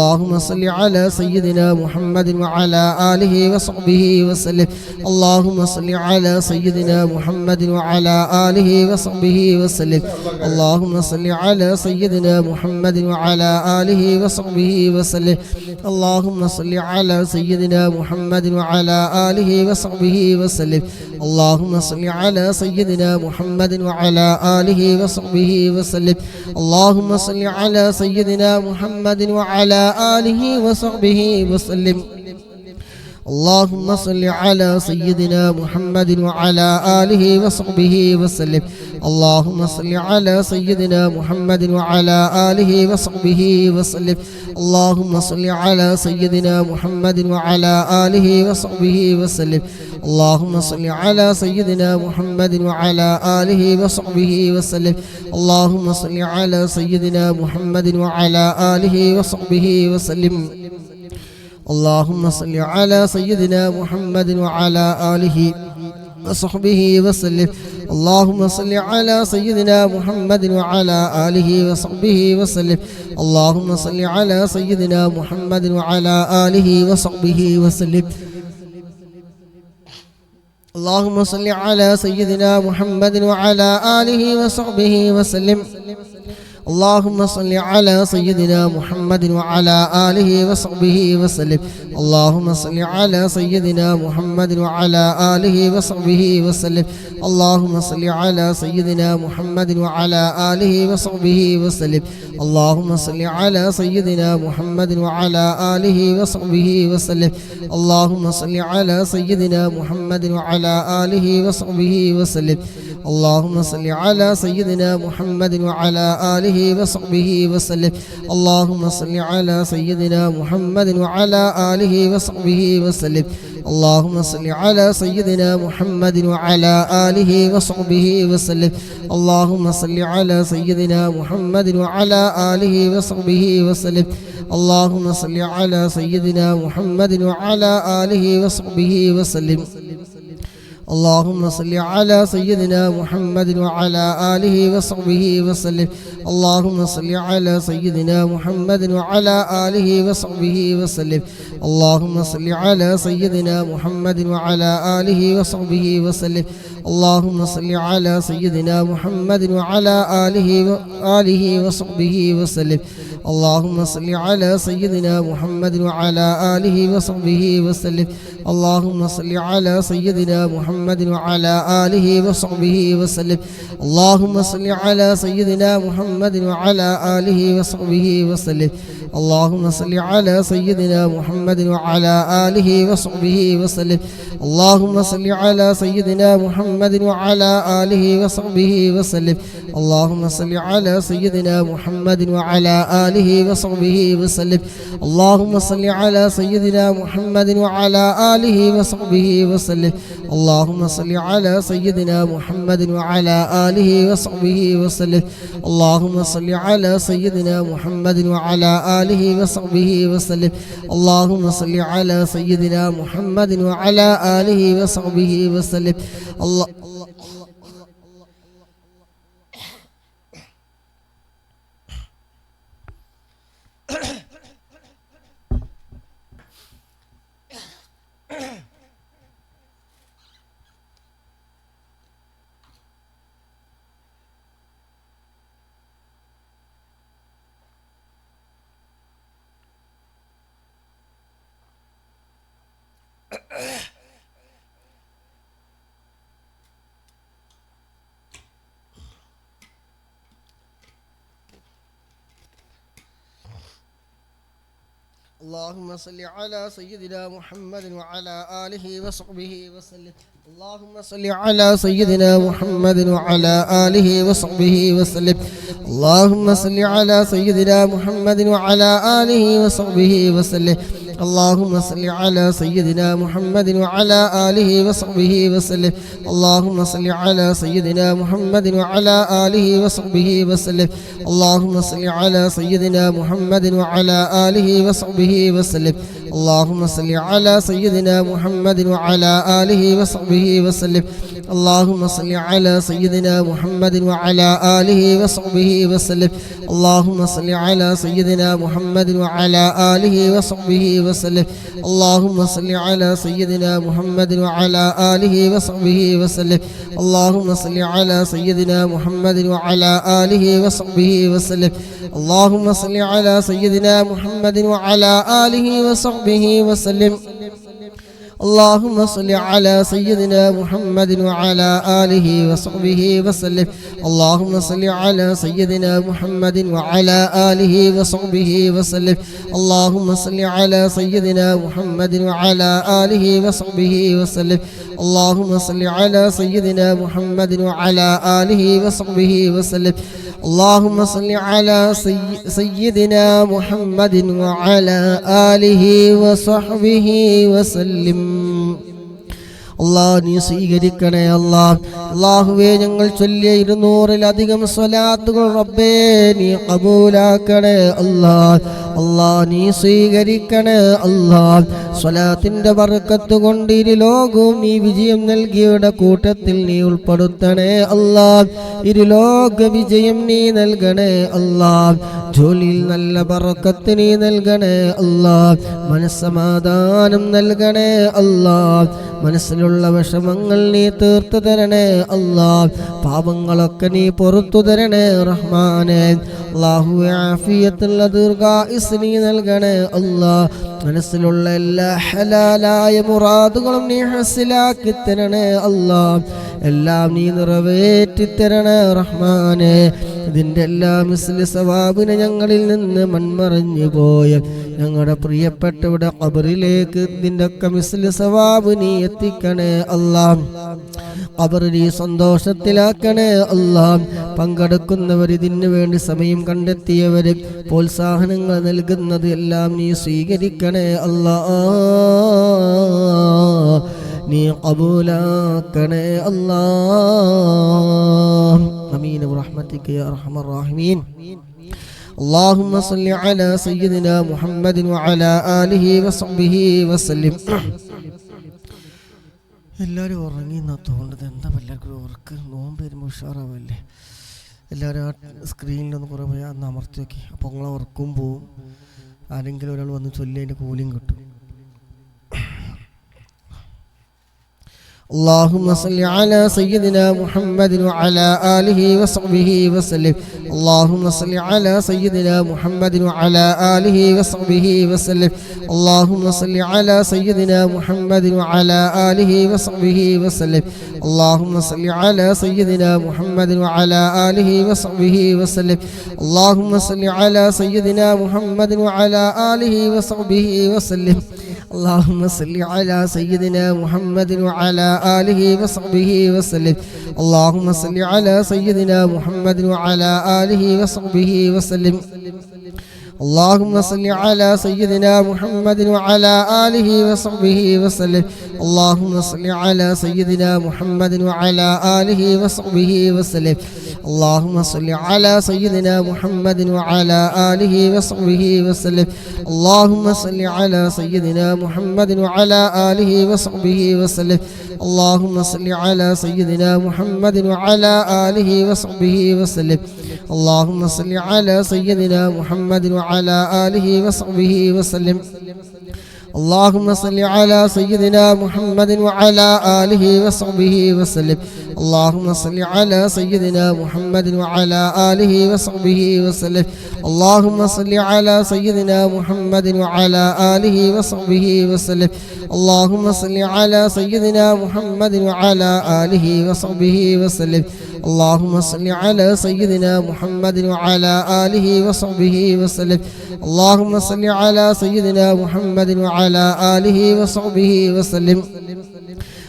اللهم صل على سيدنا محمد وعلى آله وصحبه وسلم اللهم صل على سيدنا محمد وعلى آله وصحبه وسلم اللهم صل على سيدنا محمد وعلى آله وصحبه وسلم اللهم صل على سيدنا محمد وعلى آله وصحبه وسلم اللهم صل على سيدنا محمد وعلى آله وصحبه وسلم اللهم صل على سيدنا محمد وعلى آله وصحبه وسلم اللهم صل على سيدنا محمد وعلى آله وصحبه وسلم اللهم صل على سيدنا محمد وعلى آله وصحبه وسلم اللهم صل على سيدنا محمد وعلى آله وصحبه وسلم اللهم صل على سيدنا محمد وعلى آله وصحبه وسلم اللهم صل على سيدنا محمد وعلى آله وصحبه وسلم اللهم صل على سيدنا محمد وعلى آله وصحبه وسلم اللهم صل على سيدنا محمد وعلى آله وصحبه وسلم اللهم صل على سيدنا محمد وعلى آله وصحبه وسلم اللهم صل على سيدنا محمد وعلى آله وصحبه وسلم اللهم صل على سيدنا محمد وعلى آله وصحبه وسلم اللهم صل على سيدنا محمد وعلى آله وصحبه وسلم اللهم صل على سيدنا محمد وعلى آله وصحبه وسلم اللهم صل على سيدنا محمد وعلى آله وصحبه وسلم اللهم صل على سيدنا محمد وعلى آله وصحبه وسلم اللهم صل على سيدنا محمد وعلى آله وصحبه وسلم اللهم صل على سيدنا محمد وعلى آله وصحبه وسلم اللهم صل على سيدنا محمد وعلى آله وصحبه وسلم اللهم صل على سيدنا محمد وعلى آله وصحبه وسلم اللهم صل على سيدنا محمد وعلى آله وصحبه وسلم اللهم صل على سيدنا محمد وعلى آله وصحبه وسلم اللهم صل على سيدنا محمد وعلى آله وصحبه وسلم اللهم صل على سيدنا محمد وعلى آله وصحبه وسلم اللهم صل على سيدنا محمد وعلى آله وصحبه وسلم اللهم صل على سيدنا محمد وعلى آله وصحبه وسلم اللهم صل على سيدنا محمد وعلى آله وصحبه وسلم اللهم صل على سيدنا محمد وعلى آله وصحبه وسلم اللهم صل على سيدنا محمد وعلى آله وصحبه وسلم اللهم صل على سيدنا محمد وعلى آله وصحبه وسلم اللهم صل على سيدنا محمد وعلى آله وصحبه وسلم اللهم صل على سيدنا محمد وعلى آله وصحبه وسلم اللهم صل على سيدنا محمد وعلى آله وصحبه وسلم اللهم صل على سيدنا محمد وعلى آله وصحبه وسلم اللهم صل على سيدنا محمد وعلى آله وصحبه وسلم اللهم صل على سيدنا محمد وعلى آله وصحبه وسلم اللهم صل على سيدنا محمد وعلى آله وصحبه وسلم اللهم صل على سيدنا محمد وعلى آله وصحبه وسلم اللهم صل على سيدنا محمد وعلى آله وصحبه وسلم اللهم صل على سيدنا محمد وعلى آله وصحبه وسلم اللهم صل على سيدنا محمد وعلى آله وصحبه وسلم اللهم صل على سيدنا محمد وعلى آله وصحبه وسلم اللهم صل على سيدنا محمد وعلى آله وصحبه وسلم اللهم صل على سيدنا محمد وعلى آله وصحبه وسلم اللهم صل على سيدنا محمد وعلى آله وصحبه وسلم اللهم صل على سيدنا محمد وعلى آله وصحبه وسلم اللهم صل على سيدنا محمد وعلى آله وصحبه وسلم اللهم صل على سيدنا محمد وعلى آله وصحبه وسلم اللهم صل على سيدنا محمد وعلى آله وصحبه وسلم اللهم صل على سيدنا محمد وعلى آله وصحبه وسلم അല്ലാഹ് നീ സ്വീകരിക്കണേ അല്ലാഹുവേ ഞങ്ങൾ ചൊല്ലിയ 200-ലധികം സ്വലാത്തുകൾ റബ്ബേ നീ ഖബൂലാക്കണേ അല്ലാഹ് നീ സ്വീകരിക്കണേ അല്ലാഹ് സ്വലാത്തിന്റെ ബർക്കത്ത് കൊണ്ട് ഇരു ലോകവും നീ വിജയം നൽകിയവരുടെ കൂട്ടത്തിൽ നീ ഉൾപ്പെടുത്തണേ അല്ലാഹ് ഇരു ലോക വിജയം നീ നൽകണേ അല്ലാഹ് ജോലിയിൽ നല്ല ബർക്കത്ത് നീ നൽകണേ അല്ലാഹ് മനസ്സമാധാനം നൽകണേ അല്ലാഹ് മനസ്സിലുള്ള വിഷമങ്ങൾ നീ തീർത്തു തരണേ അല്ലാഹ് പാപങ്ങളൊക്കെ നീ പുറത്തു തരണേ റഹ്മാനേ അല്ലാഹുവേ ആഫിയത്തുള്ള ദീർഘായുസ് നീ നൽകണേ അല്ലാഹ് മനസ്സിലുള്ള എല്ലാ ഹലാലായ മുറാദുകളും നീ ഹസിലാക്കി തരണേ അല്ലാഹ് എല്ലാം നീ നിറവേറ്റി തരണേ റഹ്മാനേ ഇതിൻ്റെ എല്ലാ മിസ്ലി സവാബിനെ ഞങ്ങളിൽ നിന്ന് മൺമറഞ്ഞു പോയ ഞങ്ങളുടെ പ്രിയപ്പെട്ടവരുടെ ഖബറിലേക്ക് ഇതിൻ്റെ ഒക്കെ മിസ്ലി സവാബ് നീ എത്തിക്കണേ അല്ലാഹ് ഖബർ നീ സന്തോഷത്തിലാക്കണേ അല്ലാഹ് പങ്കെടുക്കുന്നവർ ഇതിനു വേണ്ടി സമയം കണ്ടെത്തിയവർ പ്രോത്സാഹനങ്ങൾ നൽകുന്നത് എല്ലാം നീ സ്വീകരിക്കണേ അല്ലാഹ് നീ ഖബൂലാക്കണേ അല്ലാഹ് ആമീൻ ബിറഹ്മതിക യാ അർഹമർ റഹീമീൻ اللهم صل على سيدنا محمد وعلى آله وصحبه وسلم എല്ലാവരും ഉറങ്ങി എന്നാ തോന്നുന്നത്. എന്താ എല്ലാവർക്കും ഉറക്ക്? നോമ്പ് വരുമ്പോൾ ഉഷാറാവല്ലേ? എല്ലാവരും ആ സ്ക്രീനിലൊന്ന് കുറേ പോയി അന്ന് അമർത്തി നോക്കി. അപ്പോൾ നിങ്ങളെ ഉറക്കും പോവും. ആരെങ്കിലും ഒരാൾ വന്ന് ചൊല്ലി അതിൻ്റെ കൂലിയും കിട്ടും. اللهم صل على سيدنا محمد وعلى آله وصحبه وسلم. اللهم صل على سيدنا محمد وعلى آله وصحبه وسلم. اللهم صل على سيدنا محمد وعلى آله وصحبه وسلم. اللهم صل على سيدنا محمد وعلى آله وصحبه وسلم. اللهم صل على سيدنا محمد وعلى آله وصحبه وسلم. اللهم صل على سيدنا محمد وعلى آله وصحبه وسلم. اللهم صل على سيدنا محمد وعلى آله وصحبه وسلم. اللهم صل على سيدنا محمد وعلى آله وصحبه وسلم. اللهم صل على سيدنا محمد وعلى آله وصحبه وسلم. اللهم صل على سيدنا محمد وعلى آله وصحبه وسلم. اللهم صل على سيدنا محمد وعلى آله وصحبه وسلم. اللهم صل على سيدنا محمد وعلى آله وصحبه وسلم. اللهم صل على سيدنا محمد وعلى آله وصحبه وسلم. اللهم صل على سيدنا محمد وعلى آله وصحبه وسلم. اللهم صل على سيدنا محمد وعلى آله وصحبه وسلم. اللهم صل على سيدنا محمد وعلى آله وصحبه وسلم. اللهم صل على سيدنا محمد وعلى آله وصحبه وسلم. اللهم صل على سيدنا محمد وعلى آله وصحبه وسلم. اللهم صل على سيدنا محمد وعلى آله وصحبه وسلم. اللهم صل على سيدنا محمد وعلى آله وصحبه وسلم.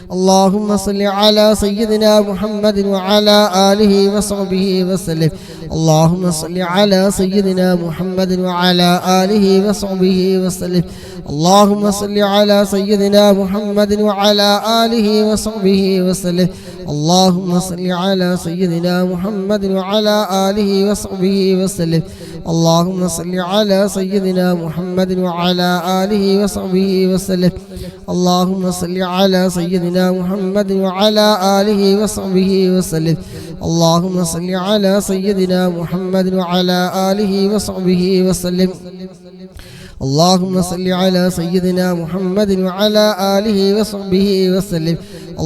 اللهم صل على سيدنا محمد وعلى آله وصحبه وسلم. اللهم صل على سيدنا محمد وعلى آله وصحبه وسلم. اللهم صل على سيدنا محمد وعلى آله وصحبه وسلم. اللهم صل على سيدنا محمد وعلى آله وصحبه وسلم. اللهم صل على سيدنا محمد وعلى آله وصحبه وسلم. اللهم صل على سيدنا محمد وعلى آله وصحبه وسلم. اللهم صل على سيدنا محمد وعلى آله وصحبه وسلم. اللهم صل على سيدنا محمد وعلى آله وصحبه وسلم.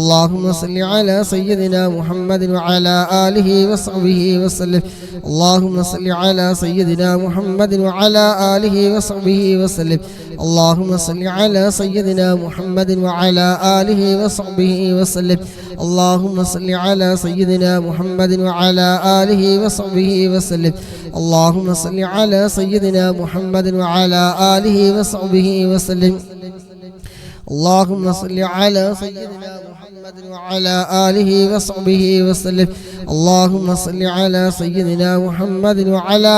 اللهم صل على سيدنا محمد وعلى آله وصحبه وسلم. اللهم صل على سيدنا محمد وعلى آله وصحبه وسلم. اللهم صل على سيدنا محمد وعلى آله وصحبه وسلم. اللهم صل على سيدنا محمد وعلى آله وصحبه وسلم. اللهم صل على سيدنا محمد وعلى آله وصحبه وسلم. اللهم صل على سيدنا محمد وعلى آله وصحبه وسلم. اللهم صل على سيدنا محمد وعلى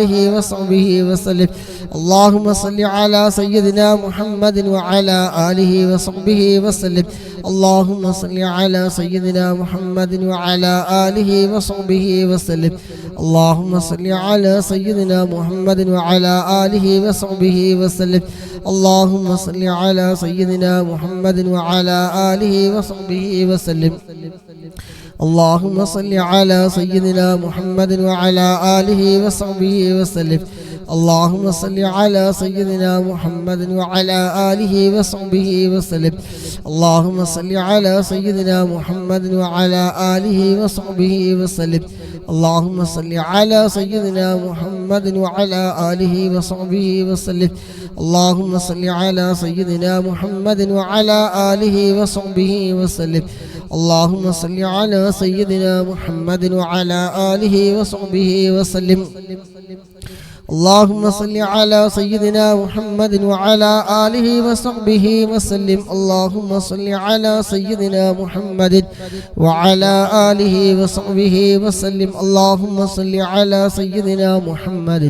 آله وصحبه وسلم. اللهم صل على سيدنا محمد وعلى آله وصحبه وسلم. اللهم صل على سيدنا محمد وعلى آله وصحبه وسلم. اللهم صل على سيدنا محمد وعلى آله وصحبه وسلم. اللهم صل على سيدنا محمد وعلى آله وصحبه وسلم. اللهم صل على سيدنا محمد وعلى آله وصحبه وسلم. اللهم صل على سيدنا محمد وعلى آله وصحبه وسلم. اللهم صل على سيدنا محمد وعلى آله وصحبه وسلم. اللهم صل على سيدنا محمد وعلى آله وصحبه وسلم. اللهم صل على سيدنا محمد وعلى آله وصحبه وسلم. اللهم صل على سيدنا محمد وعلى آله وصحبه وسلم. اللهم صل على سيدنا محمد وعلى آله وصحبه وسلم. اللهم صل على سيدنا محمد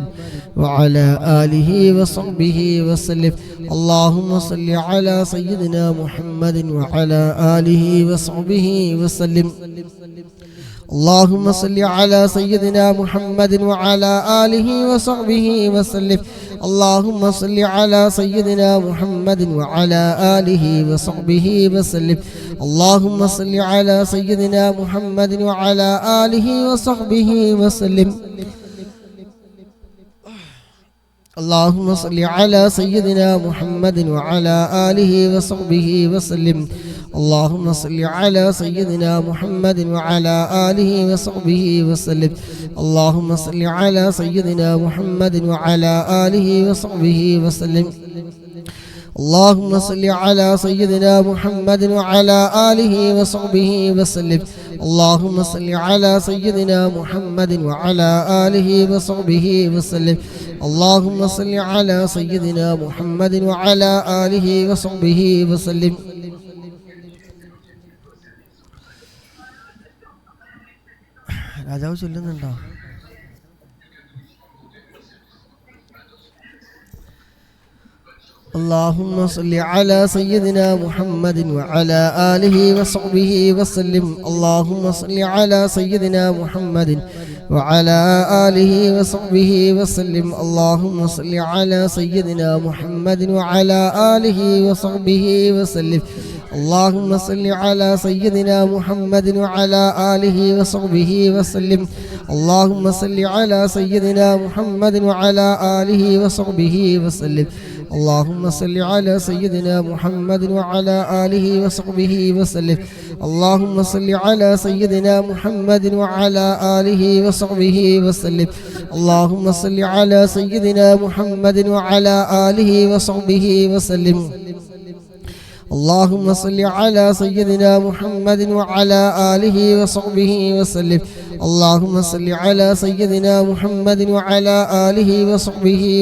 وعلى آله وصحبه وسلم. اللهم صل على سيدنا محمد وعلى آله وصحبه وسلم. اللهم صل على سيدنا محمد وعلى آله وصحبه وسلم. اللهم صل على سيدنا محمد وعلى آله وصحبه وسلم. اللهم صل على سيدنا محمد وعلى آله وصحبه وسلم. اللهم صل على سيدنا محمد وعلى آله وصحبه وسلم. اللهم صل على سيدنا محمد وعلى آله وصحبه وسلم. اللهم صل على سيدنا محمد وعلى آله وصحبه وسلم. اللهم صل على سيدنا محمد وعلى آله وصحبه وسلم. اللهم صل على سيدنا محمد وعلى آله وصحبه وسلم. اللهم صل على سيدنا محمد وعلى آله وصحبه وسلم. രാജാവ് ചൊല്ലുന്നുണ്ടോ? اللهم صل على سيدنا محمد وعلى آله وصحبه وسلم. اللهم صل على سيدنا محمد وعلى آله وصحبه وسلم. اللهم صل على سيدنا محمد وعلى آله وصحبه وسلم. اللهم صل على سيدنا محمد وعلى آله وصحبه وسلم. اللهم صل على سيدنا محمد وعلى آله وصحبه وسلم. اللهم صل على سيدنا محمد وعلى آله وصحبه وسلم. اللهم صل على سيدنا محمد وعلى آله وصحبه وسلم. اللهم صل على سيدنا محمد وعلى آله وصحبه وسلم. اللهم صل على سيدنا محمد وعلى آله وصحبه وسلم. اللهم صل على سيدنا محمد وعلى آله وصحبه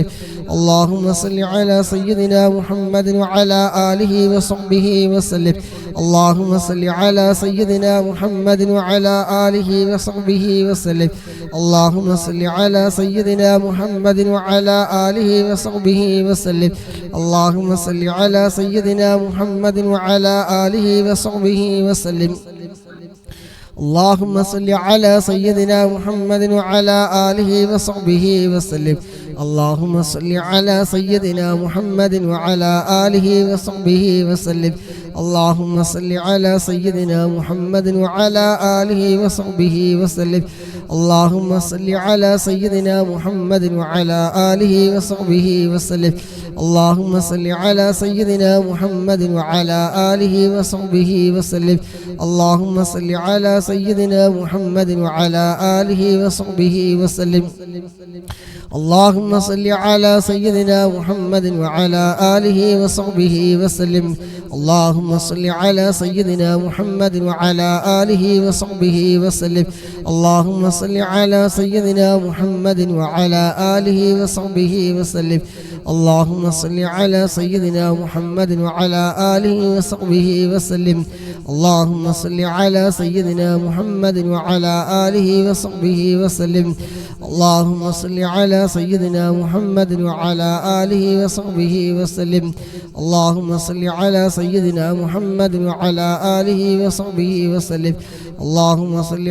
وسلم. اللهم صل على سيدنا محمد وعلى آله وصحبه وسلم. اللهم صل على سيدنا محمد وعلى آله وصحبه وسلم. اللهم صل على سيدنا محمد وعلى آله وصحبه وسلم. اللهم صل على سيدنا محمد وعلى آله وصحبه وسلم. اللهم صل على سيدنا محمد وعلى آله وصحبه وسلم. اللهم صل على سيدنا محمد وعلى آله وصحبه وسلم. اللهم صل على سيدنا محمد وعلى آله وصحبه وسلم. اللهم صل على سيدنا محمد وعلى آله وصحبه وسلم. اللهم صل على سيدنا محمد وعلى آله وصحبه وسلم. اللهم صل على سيدنا محمد وعلى آله وصحبه وسلم. اللهم صل على سيدنا محمد وعلى آله وصحبه وسلم. اللهم صل على سيدنا محمد وعلى آله وصحبه وسلم. اللهم صل على سيدنا محمد وعلى آله وصحبه وسلم. اللهم صل على سيدنا محمد وعلى آله وصحبه وسلم. اللهم صل على سيدنا محمد وعلى آله وصحبه وسلم. اللهم صل على سيدنا محمد وعلى آله وصحبه وسلم. اللهم صل على سيدنا محمد وعلى آله وصحبه وسلم. اللهم صل على سيدنا محمد وعلى آله وصحبه وسلم. اللهم صل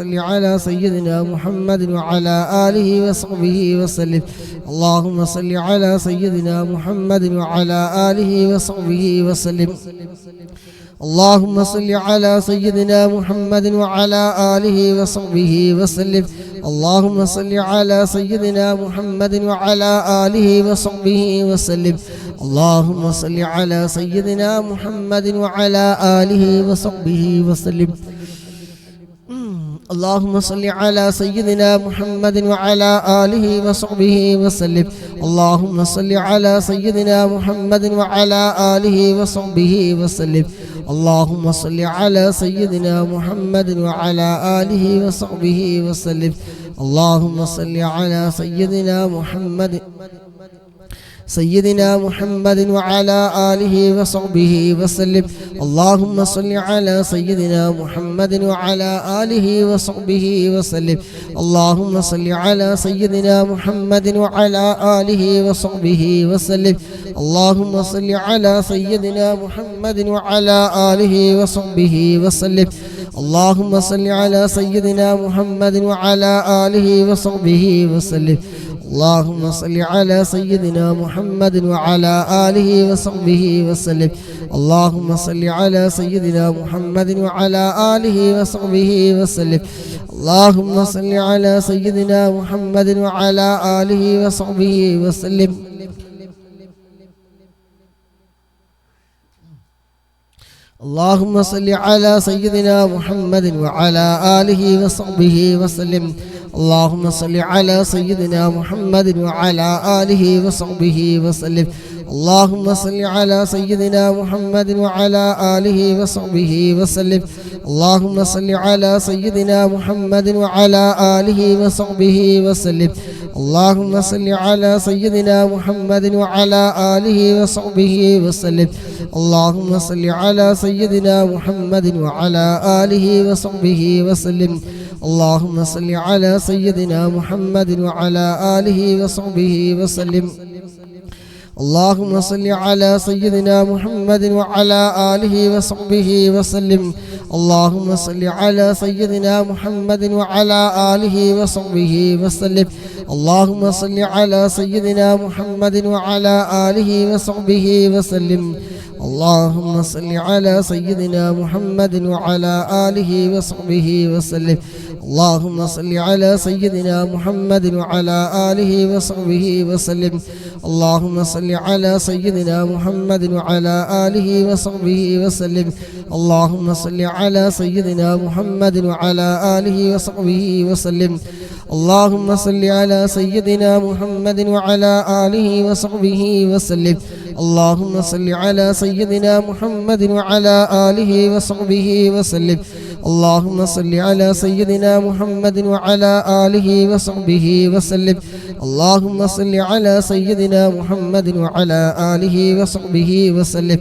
على سيدنا محمد وعلى آله وصحبه وسلم. اللهم صل على سيدنا محمد وعلى آله وصحبه وسلم. اللهم صل على سيدنا محمد وعلى آله وصحبه وسلم. اللهم صل على سيدنا محمد وعلى آله وصحبه وسلم. اللهم صل على سيدنا محمد وعلى آله وصحبه وسلم. اللهم صل على سيدنا محمد وعلى آله وصحبه وسلم. اللهم صل على سيدنا محمد وعلى آله وصحبه وسلم. اللهم صل على سيدنا محمد وعلى آله وصحبه وسلم. اللهم صل على سيدنا محمد سيدنا محمد وعلى آله وصحبه وسلم اللهم صل على سيدنا محمد وعلى آله وصحبه وسلم اللهم صل على سيدنا محمد وعلى آله وصحبه وسلم اللهم صل على سيدنا محمد وعلى آله وصحبه وسلم اللهم صل على سيدنا محمد وعلى آله وصحبه وسلم اللهم صل على سيدنا محمد وعلى آله وصحبه وسلم اللهم صل على سيدنا محمد وعلى آله وصحبه وسلم اللهم صل على سيدنا محمد وعلى آله وصحبه وسلم اللهم صل على سيدنا محمد وعلى آله وصحبه وسلم اللهم صل على سيدنا محمد وعلى آله وصحبه وسلم اللهم صل على سيدنا محمد وعلى آله وصحبه وسلم اللهم صل على سيدنا محمد وعلى آله وصحبه وسلم اللهم صل على سيدنا محمد وعلى آله وصحبه وسلم اللهم صل على سيدنا محمد وعلى آله وصحبه وسلم اللهم صل على سيدنا محمد وعلى آله وصحبه وسلم اللهم صل على سيدنا محمد وعلى آله وصحبه وسلم اللهم صل على سيدنا محمد وعلى آله وصحبه وسلم اللهم صل على سيدنا محمد وعلى آله وصحبه وسلم اللهم صل على سيدنا محمد وعلى آله وصحبه وسلم اللهم صل على سيدنا محمد وعلى آله وصحبه وسلم اللهم صل على سيدنا محمد وعلى آله وصحبه وسلم اللهم صل على سيدنا محمد وعلى آله وصحبه وسلم اللهم صل على سيدنا محمد وعلى آله وصحبه وسلم اللهم صل على سيدنا محمد وعلى آله وصحبه وسلم اللهم صل على سيدنا محمد وعلى آله وصحبه وسلم اللهم صل على سيدنا محمد وعلى آله وصحبه وسلم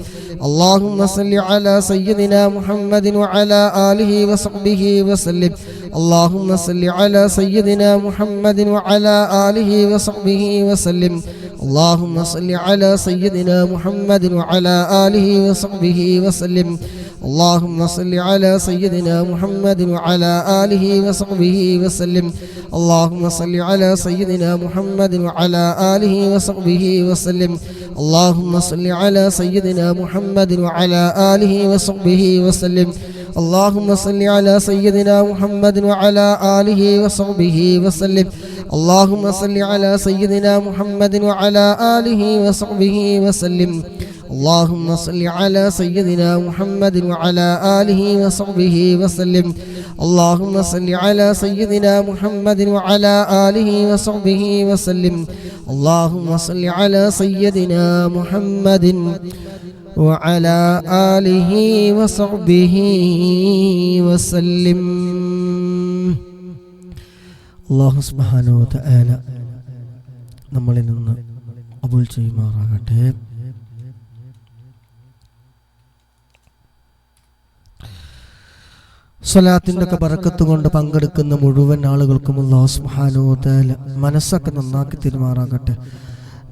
اللهم صل على سيدنا محمد وعلى آله وصحبه وسلم اللهم صل على سيدنا محمد وعلى آله وصحبه وسلم اللهم صل على سيدنا محمد وعلى آله وصحبه وسلم اللهم صل على سيدنا محمد وعلى آله وصحبه وسلم اللهم صل على سيدنا محمد وعلى آله وصحبه وسلم اللهم صل على سيدنا محمد وعلى آله وصحبه وسلم اللهم صل على سيدنا محمد وعلى آله وصحبه وسلم اللهم صل على سيدنا محمد وعلى آله وصحبه وسلم اللهم صل على سيدنا محمد وعلى آله وصحبه وسلم اللهم صل على سيدنا محمد وعلى آله وصحبه وسلم اللهم صل على سيدنا محمد وعلى آله وصحبه وسلم. അല്ലാഹു സുബ്ഹാനഹു വ തആല നമ്മളിൽ നിന്ന് ഖബൂൽ ചെയ്യുമാറാകട്ടെ. സ്വലാത്തിൻ്റെ ഒക്കെ ബറക്കത്ത് കൊണ്ട് പങ്കെടുക്കുന്ന മുഴുവൻ ആളുകൾക്കും അല്ലാഹു സുബ്ഹാനഹു വ തആല മനസ്സൊക്കെ നന്നാക്കി തിരുമാറാകട്ടെ,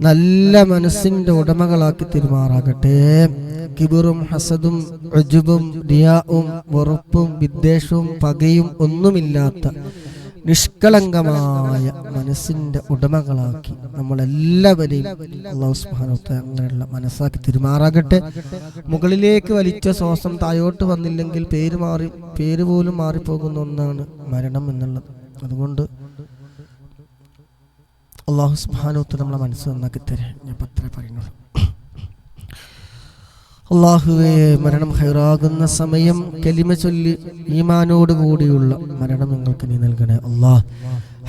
നല്ല മനസ്സിൻ്റെ ഉടമകളാക്കി തിരുമാറാകട്ടെ. കിബറും ഹസദും ഉജ്ബും റിയാഉം വെറുപ്പും വിദ്വേഷവും പകയും ഒന്നുമില്ലാത്ത നിഷ്കളങ്കമായ മനസ്സിൻ്റെ ഉടമകളാക്കി നമ്മളെല്ലാവരെയും അല്ലാഹു സുബ്ഹാനഹു വ തആല അങ്ങനെയുള്ള മനസ്സാക്കി തിരുമാറാകട്ടെ. മുകളിലേക്ക് വലിച്ച ശ്വാസം താഴോട്ട് വന്നില്ലെങ്കിൽ പേര് പോലും മാറിപ്പോകുന്ന ഒന്നാണ് മരണം എന്നുള്ളത്. അതുകൊണ്ട് അല്ലാഹു സുബ്ഹാനഹു വ തആല നമ്മളെ മനസ്സ് നന്നാക്കി തരേ. ഞാൻ പത്രേ പറയുന്നുള്ളൂ. അല്ലാഹുവേ, മരണം ഹൈറാകുന്ന സമയം കലിമ ചൊല്ലി ഈമാനോട് കൂടിയുള്ള മരണം നിങ്ങൾക്ക് നീ നൽകണേ. അല്ലാഹ്,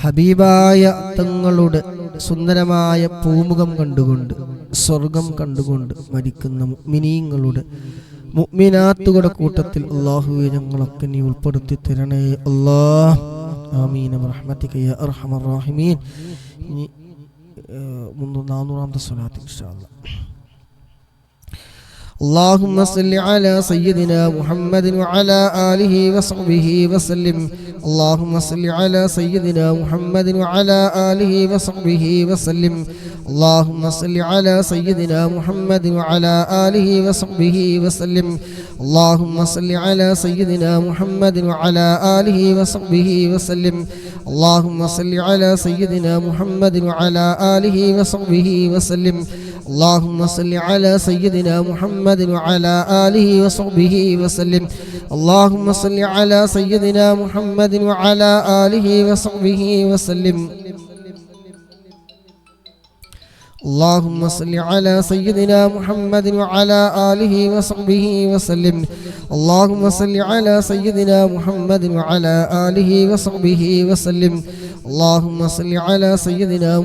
ഹബീബായ തങ്ങളുടെ സുന്ദരമായ പൂമുഖം കണ്ടുകൊണ്ട് സ്വർഗം കണ്ടുകൊണ്ട് മരിക്കുന്ന മുഅ്മിനീങ്ങളുടെ മുഅ്മിനാത്തുകളുടെ കൂട്ടത്തിൽ അല്ലാഹുവേ ഞങ്ങളൊക്കെ നീ ഉൾപ്പെടുത്തി തരണേ. അല്ലാഹ്, ആമീൻ ബിറഹ്മതിക യാ അർഹമർ റഹീമീൻ. 400ാമത്തെ സ്വലാത്ത് ഇൻഷാ അല്ലാഹ്. اللهم صل على سيدنا محمد وعلى آله وصحبه وسلم. اللهم صل على سيدنا محمد وعلى آله وصحبه وسلم. اللهم صل على سيدنا محمد وعلى آله وصحبه وسلم. اللهم صل على سيدنا محمد وعلى آله وصحبه وسلم. اللهم صل على سيدنا محمد وعلى آله وصحبه وسلم. اللهم صل على سيدنا محمد وعلى آله وصحبه وسلم. اللهم صل على سيدنا محمد وعلى آله وصحبه وسلم. اللهم صل على سيدنا محمد وعلى آله وصحبه وسلم. اللهم صل على سيدنا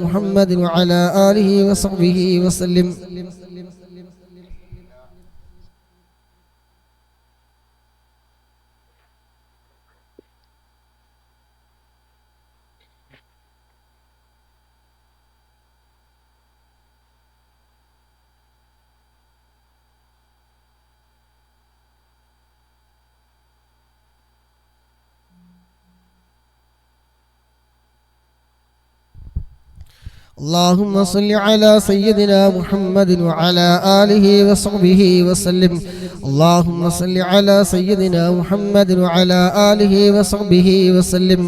محمد وعلى آله وصحبه وسلم. اللهم صل على سيدنا محمد وعلى آله وصحبه وسلم. اللهم صل على سيدنا محمد وعلى آله وصحبه وسلم. اللهم صل على سيدنا محمد وعلى آله وصحبه وسلم.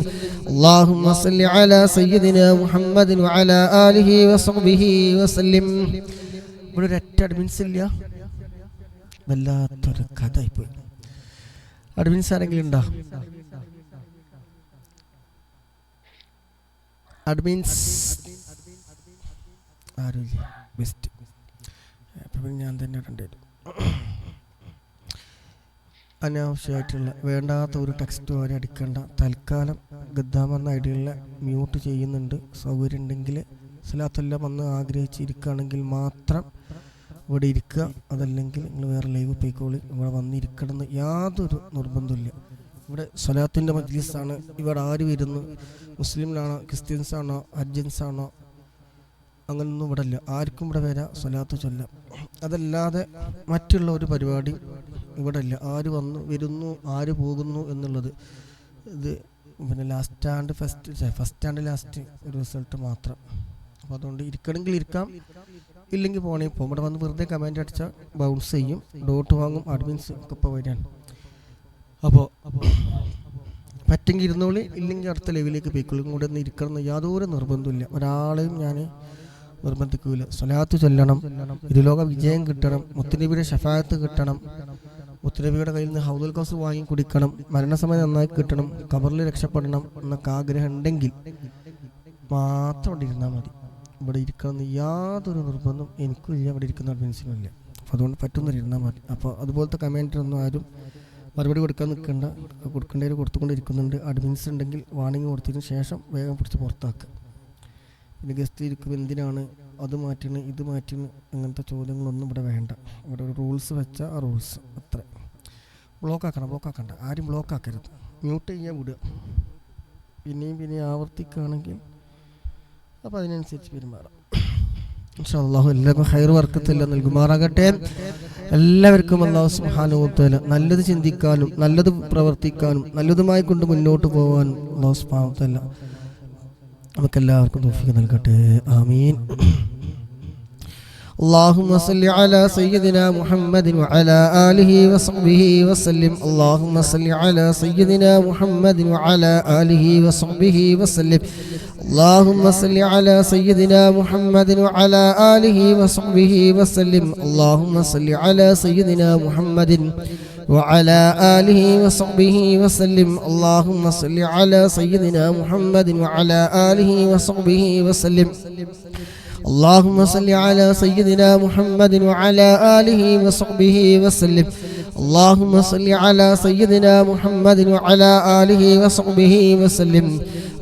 اللهم صل على سيدنا محمد وعلى آله وصحبه وسلم. ഇവിടെ ഒരൊറ്റ അഡ്മിൻസ് ഇല്ല, വല്ലാത്തൊരു കഥയായിപ്പോയി. അഡ്മിൻസ് ആരെങ്കിലും ഉണ്ടോ? അഡ്മിൻസ് ആരുമില്ല. ബെസ്റ്റ്. അപ്പം ഞാൻ തന്നെ ഇടേണ്ടി. അനാവശ്യമായിട്ടുള്ള വേണ്ടാത്ത ഒരു ടെക്സ്റ്റ് വരെ അടിക്കേണ്ട. തൽക്കാലം ഗദ്ദാമെന്ന ഐഡിയുള്ള മ്യൂട്ട് ചെയ്യുന്നുണ്ട്. സൗകര്യം ഉണ്ടെങ്കിൽ സ്വലാത്തെല്ലാം വന്ന് ആഗ്രഹിച്ചിരിക്കുകയാണെങ്കിൽ മാത്രം ഇവിടെ ഇരിക്കുക. അതല്ലെങ്കിൽ നിങ്ങൾ വേറെ ലൈവ് പോയിക്കോളി. ഇവിടെ വന്നിരിക്കണമെന്ന് യാതൊരു നിർബന്ധമില്ല. ഇവിടെ സ്വലാത്തിൻ്റെ മജ്ലിസാണ്. ഇവിടെ ആര് വരുന്നു? മുസ്ലിംലാണോ, ക്രിസ്ത്യൻസാണോ, ഹജ്ജൻസാണോ, അങ്ങനൊന്നും ഇവിടെ ഇല്ല. ആർക്കും ഇവിടെ വരാം, സ്വലാത്ത് ചൊല്ലാം. അതല്ലാതെ മറ്റുള്ള ഒരു പരിപാടി ഇവിടെ ഇല്ല. ആര് വന്നു വരുന്നു, ആര് പോകുന്നു എന്നുള്ളത് ഇത് പിന്നെ last and first and last ഒരു റിസൾട്ട് മാത്രം. അപ്പോൾ അതുകൊണ്ട് ഇരിക്കണമെങ്കിൽ ഇരിക്കാം, ഇല്ലെങ്കിൽ പോകണമെങ്കിൽ പോകും. ഇവിടെ വന്ന് വെറുതെ കമൻറ്റ് അടിച്ചാൽ ബൗൺസ് ചെയ്യും, ഡോട്ട് വാങ്ങും. അഡ്മിൻസ് ഒക്കെ ഇപ്പോൾ വരാൻ. അപ്പോൾ പറ്റെങ്കിൽ ഇരുന്നോളി, ഇല്ലെങ്കിൽ അടുത്ത ലെവലിലേക്ക് പോയിക്കോളും. കൂടെ ഒന്ന് ഇരിക്കണം എന്ന് യാതൊരു നിർബന്ധമില്ല. ഒരാളെയും ഞാൻ നിർബന്ധിക്കൂല. സ്വലാത്ത് ചൊല്ലണം, ഇരുലോക വിജയം കിട്ടണം, മുത്തുനബിയുടെ ഷഫായത്ത് കിട്ടണം, മുത്തുനബിയുടെ കയ്യിൽ നിന്ന് ഹൗദുൽ കൗസർ വാങ്ങി കുടിക്കണം, മരണസമയം നന്നായി കിട്ടണം, ഖബറിൽ രക്ഷപ്പെടണം എന്നൊക്കെ ആഗ്രഹം ഉണ്ടെങ്കിൽ മാത്രം ഇവിടെ ഇരുന്നാൽ മതി. ഇവിടെ ഇരിക്കണമെന്ന് യാതൊരു നിർബന്ധം എനിക്കും ഇല്ല, ഇവിടെ ഇരിക്കുന്ന അഡ്മിൻസിനും ഇല്ല. അപ്പോൾ അതുകൊണ്ട് പറ്റുന്നവർ ഇരുന്നാൽ മതി. അപ്പോൾ അതുപോലത്തെ കമൻറ്റിനൊന്നും ആരും മറുപടി കൊടുക്കാൻ നിൽക്കേണ്ട. കൊടുക്കേണ്ടവർ കൊടുത്തുകൊണ്ടിരിക്കുന്നുണ്ട്. അഡ്മിൻസ് ഉണ്ടെങ്കിൽ വാണിംഗ് കൊടുത്തതിന് ശേഷം വേഗം പിടിച്ച് പുറത്താക്കുക. പിന്നെ ഗസ്റ്റ് ഇരിക്കുമ്പോൾ എന്തിനാണ് അത് മാറ്റണ് ഇത് മാറ്റണ് അങ്ങനത്തെ ചോദ്യങ്ങളൊന്നും ഇവിടെ വേണ്ട. ഇവിടെ ഒരു റൂൾസ് വെച്ചാൽ ആ റൂൾസ് അത്ര. ബ്ലോക്കാക്കണ്ട, ആരും ബ്ലോക്കാക്കരുത്. മ്യൂട്ട് ചെയ്യാൻ വിടുക. പിന്നെയും ആവർത്തിക്കുകയാണെങ്കിൽ അപ്പോൾ അതിനനുസരിച്ച് പെരുമാറാം. ഇൻഷാ അല്ലാഹു എല്ലാവർക്കും ഖൈർ ബർക്കത്തെല്ലാം നൽകുമാറാകട്ടെ. എല്ലാവർക്കും അല്ലാഹു സുബ്ഹാനഹു വ തആല നല്ലത് ചിന്തിക്കാനും നല്ലത് പ്രവർത്തിക്കാനും നല്ലതുമായി കൊണ്ട് മുന്നോട്ട് പോകാനും അല്ലാഹു സുബ്ഹാനഹു വ തആല നമുക്കെല്ലാവർക്കും തൗഫീഖ് നൽകട്ടെ. ആമീൻ. اللهم صل على سيدنا محمد وعلى آله وصحبه وسلم. اللهم صل على سيدنا محمد وعلى آله وصحبه وسلم. اللهم صل على سيدنا محمد وعلى آله وصحبه وسلم. اللهم صل على سيدنا محمد وعلى آله وصحبه وسلم. اللهم صل على سيدنا محمد وعلى آله وصحبه وسلم. اللهم صل على سيدنا محمد وعلى آله وصحبه وسلم. اللهم صل على سيدنا محمد وعلى آله وصحبه وسلم.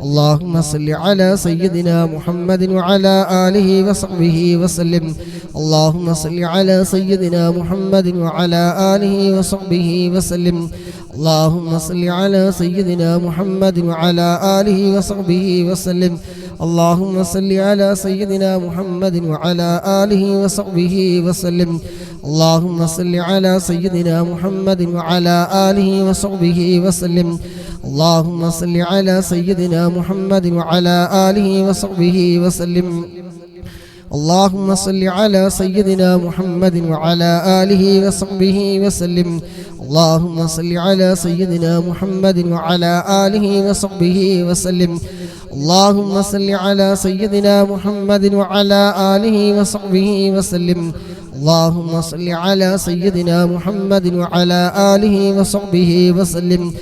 اللهم صل على سيدنا محمد وعلى آله وصحبه وسلم اللهم صل على سيدنا محمد وعلى آله وصحبه وسلم اللهم صل على سيدنا محمد وعلى آله وصحبه وسلم اللهم صل على سيدنا محمد وعلى آله وصحبه وسلم اللهم صل على سيدنا محمد وعلى آله وصحبه وسلم اللهم صل على سيدنا محمد وعلى آله وصحبه وسلم اللهم صل على سيدنا محمد وعلى آله وصحبه وسلم اللهم صل على سيدنا محمد وعلى آله وصحبه وسلم اللهم صل على سيدنا محمد وعلى آله وصحبه وسلم اللهم صل على سيدنا محمد وعلى آله وصحبه وسلم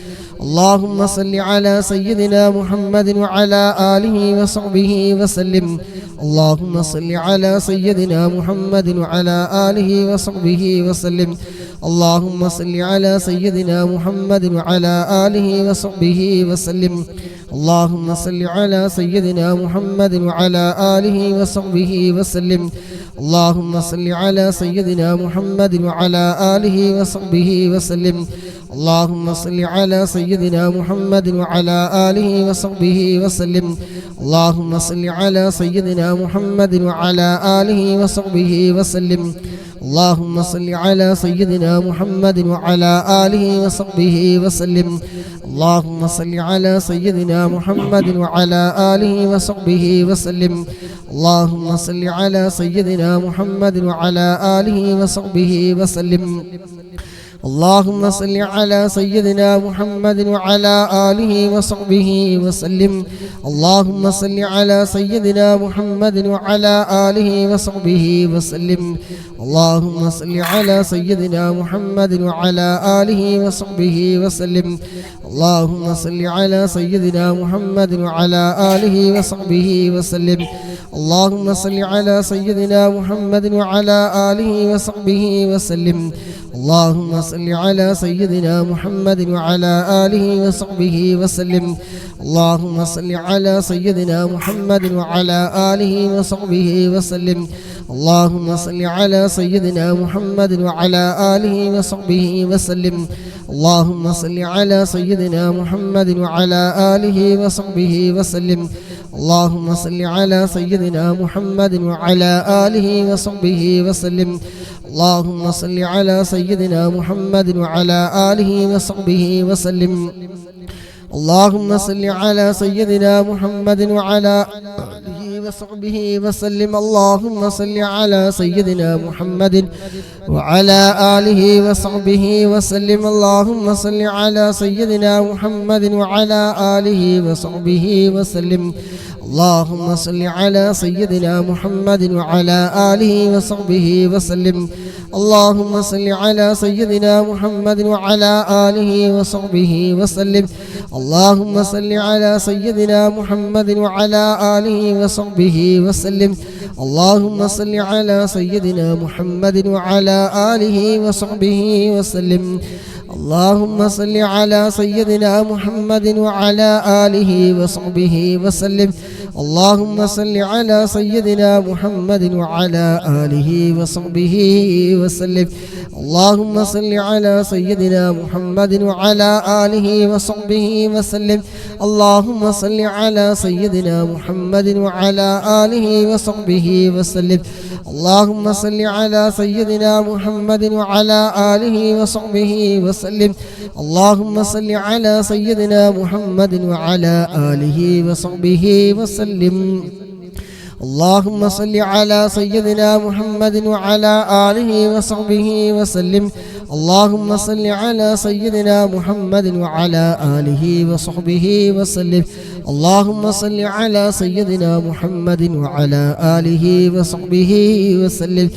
اللهم صل على سيدنا محمد وعلى آله وصحبه وسلم اللهم صل على سيدنا محمد وعلى آله وصحبه وسلم اللهم صل على سيدنا محمد وعلى آله وصحبه وسلم اللهم صل على سيدنا محمد وعلى آله وصحبه وسلم اللهم صل على سيدنا محمد وعلى آله وصحبه وسلم اللهم صل على سيدنا محمد وعلى آله وصحبه وسلم اللهم صل على سيدنا محمد وعلى آله وصحبه وسلم اللهم صل على سيدنا محمد وعلى آله وصحبه وسلم اللهم صل على سيدنا محمد وعلى آله وصحبه وسلم اللهم صل على سيدنا محمد وعلى آله وصحبه وسلم اللهم صل على سيدنا محمد وعلى آله وصحبه وسلم اللهم صل على سيدنا محمد وعلى آله وصحبه وسلم اللهم صل على سيدنا محمد وعلى آله وصحبه وسلم اللهم صل على سيدنا محمد وعلى آله وصحبه وسلم اللهم صل على سيدنا محمد وعلى آله وصحبه وسلم اللهم صل على سيدنا محمد وعلى آله وصحبه وسلم اللهم صل على سيدنا محمد وعلى آله وصحبه وسلم اللهم صل على سيدنا محمد وعلى آله وصحبه وسلم اللهم صل على سيدنا محمد وعلى آله وصحبه وسلم اللهم صل على سيدنا محمد وعلى آله وصحبه وسلم اللهم صل على سيدنا محمد وعلى آله وصحبه وسلم اللهم صل على سيدنا محمد وعلى آله وصحبه وسلم اللهم صل على سيدنا محمد وعلى آله وصحبه وسلم اللهم صل على سيدنا محمد وعلى آله وصحبه وسلم اللهم صل على سيدنا محمد وعلى آله وصحبه وسلم اللهم صل على سيدنا محمد وعلى آله وصحبه وسلم اللهم صل على سيدنا محمد وعلى آله وصحبه وسلم اللهم صل على سيدنا محمد وعلى آله وصحبه وسلم اللهم صل على سيدنا محمد وعلى آله وصحبه وسلم اللهم صل على سيدنا محمد وعلى آله وصحبه وسلم اللهم صل على سيدنا محمد وعلى آله وصحبه وسلم اللهم صل على سيدنا محمد وعلى آله وصحبه وسلم اللهم صل على سيدنا محمد وعلى آله وصحبه وسلم اللهم صل على سيدنا محمد وعلى آله وصحبه وسلم اللهم صل على سيدنا محمد وعلى آله وصحبه وسلم اللهم صل على سيدنا محمد وعلى آله وصحبه وسلم اللهم صل على سيدنا محمد وعلى آله وصحبه وسلم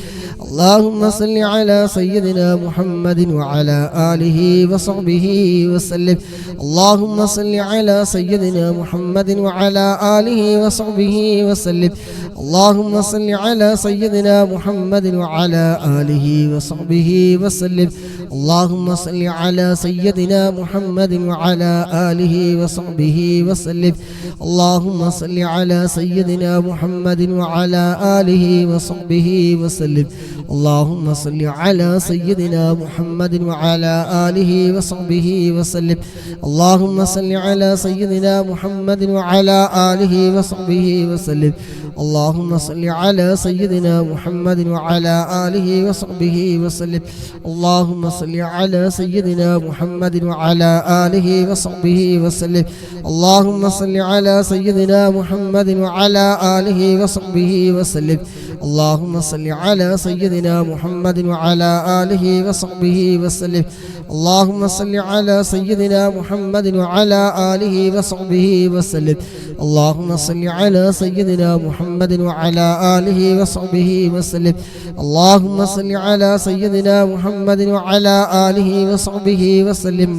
اللهم صل على سيدنا محمد وعلى آله وصحبه وسلم اللهم صل على سيدنا محمد وعلى آله وصحبه وسلم اللهم صل على سيدنا محمد وعلى آله وصحبه وسلم اللهم صل على سيدنا محمد وعلى آله وصحبه وسلم وسلم اللهم صل على سيدنا محمد وعلى آله وصحبه وسلم اللهم صل على سيدنا محمد وعلى آله وصحبه وسلم اللهم صل على سيدنا محمد وعلى آله وصحبه وسلم اللهم صل على سيدنا محمد وعلى آله وصحبه وسلم اللهم صل على سيدنا محمد وعلى آله وصحبه وسلم اللهم صل على سيدنا محمد وعلى آله وصحبه وسلم اللهم صل على سيدنا محمد وعلى آله وصحبه وسلم اللهم صل على سيدنا محمد وعلى آله وصحبه وسلم اللهم صل على سيدنا محمد وعلى آله وصحبه وسلم اللهم صل على سيدنا محمد وعلى آله وصحبه وسلم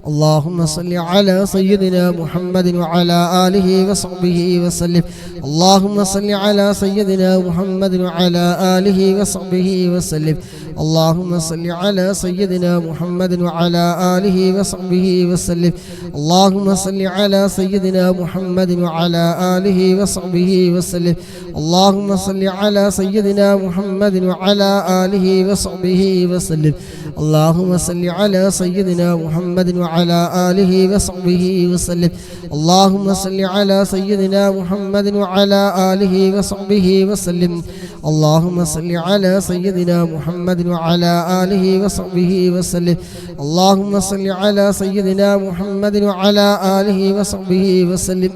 اللهم صل على سيدنا محمد وعلى آله وصحبه وسلم اللهم صل على سيدنا محمد وعلى آله وصحبه وسلم اللهم صل على سيدنا محمد وعلى آله وصحبه وسلم اللهم صل على سيدنا محمد وعلى آله وصحبه وسلم اللهم صل على سيدنا محمد وعلى آله وصحبه وسلم اللهم صل على سيدنا محمد وعلى آله وصحبه وسلم اللهم صل على سيدنا محمد وعلى آله وصحبه وسلم اللهم صل على سيدنا محمد وعلى آله وصحبه وسلم اللهم صل على سيدنا محمد وعلى آله وصحبه وسلم اللهم صل على سيدنا محمد وعلى آله وصحبه وسلم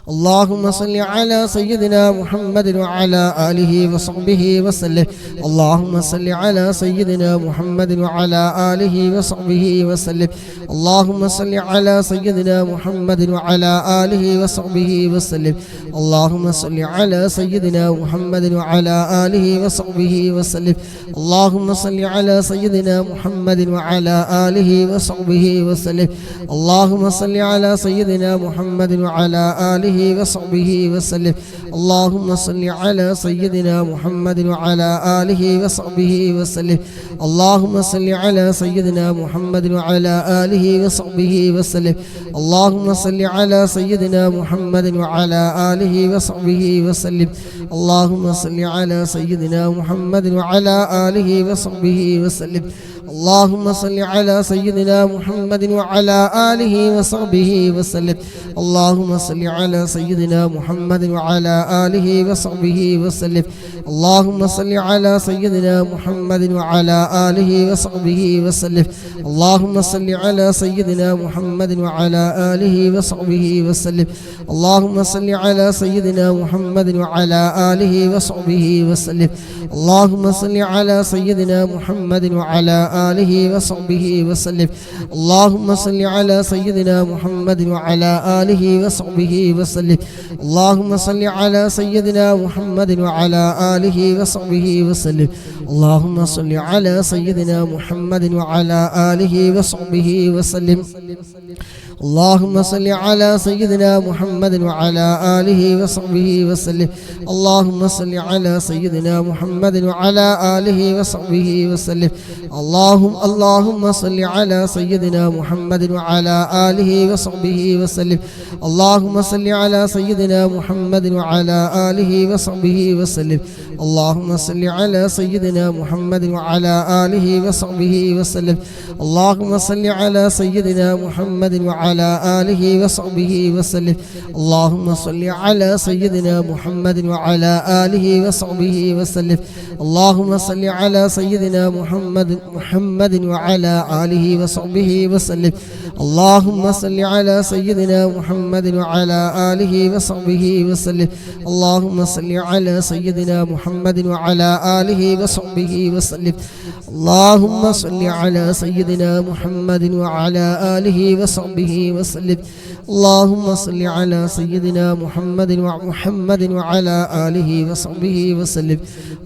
اللهم صل على سيدنا محمد وعلى آله وصحبه وسلم اللهم صل على سيدنا محمد وعلى آله وصحبه وسلم اللهم صل على سيدنا محمد وعلى آله وصحبه وسلم اللهم صل على سيدنا محمد وعلى آله وصحبه وسلم اللهم صل على سيدنا محمد وعلى آله وصحبه وسلم اللهم صل على سيدنا محمد وعلى آله وصحبه وسلم اللهم صل على سيدنا محمد وعلى آله وصحبه وسلم اللهم صل على سيدنا محمد وعلى آله وصحبه وسلم اللهم صل على سيدنا محمد وعلى آله وصحبه وسلم اللهم صل على سيدنا محمد وعلى آله وصحبه وسلم اللهم صل على سيدنا محمد وعلى آله وصحبه وسلم اللهم صل على سيدنا محمد وعلى آله وصحبه وسلم اللهم صل على سيدنا محمد وعلى آله وصحبه وسلم اللهم صل على سيدنا محمد وعلى آله وصحبه وسلم اللهم صل على سيدنا محمد وعلى آله وصحبه وسلم اللهم صل على سيدنا محمد وعلى آله وصحبه وسلم اللهم صل على سيدنا محمد وعلى آله وصحبه وسلم اللهم صل على سيدنا محمد وعلى آله وصحبه وسلم اللهم صل على سيدنا محمد وعلى آله وصحبه وسلم اللهم صل على سيدنا محمد وعلى آله وصحبه وسلم اللهم صل على سيدنا محمد وعلى آله وصحبه وسلم اللهم صل على سيدنا محمد وعلى آله وصحبه وسلم اللهم صل على سيدنا محمد وعلى آله وصحبه وسلم اللهم صل على سيدنا محمد وعلى آله وصحبه وسلم اللهم صل على سيدنا محمد وعلى آله وصحبه وسلم اللهم صل على سيدنا محمد وعلى آله وصحبه وسلم اللهم صل على سيدنا محمد وعلى آله وصحبه وسلم اللهم صل على سيدنا محمد وعلى آله وصحبه وسلم اللهم صل على سيدنا محمد وعلى آله وصحبه وسلم اللهم صل على سيدنا محمد وعلى آله وصحبه وسلم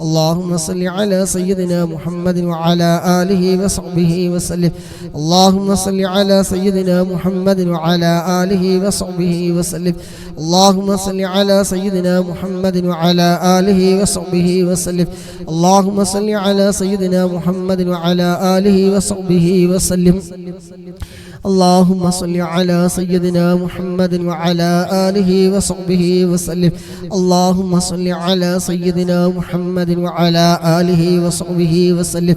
اللهم صل على سيدنا محمد وعلى آله وصحبه وسلم اللهم صل على سيدنا محمد وعلى آله وصحبه وسلم اللهم صل على سيدنا محمد وعلى آله وصحبه وسلم اللهم صل على سيدنا محمد وعلى آله وصحبه وسلم اللهم صل على سيدنا محمد وعلى آله وصحبه وسلم اللهم صل على سيدنا محمد وعلى آله وصحبه وسلم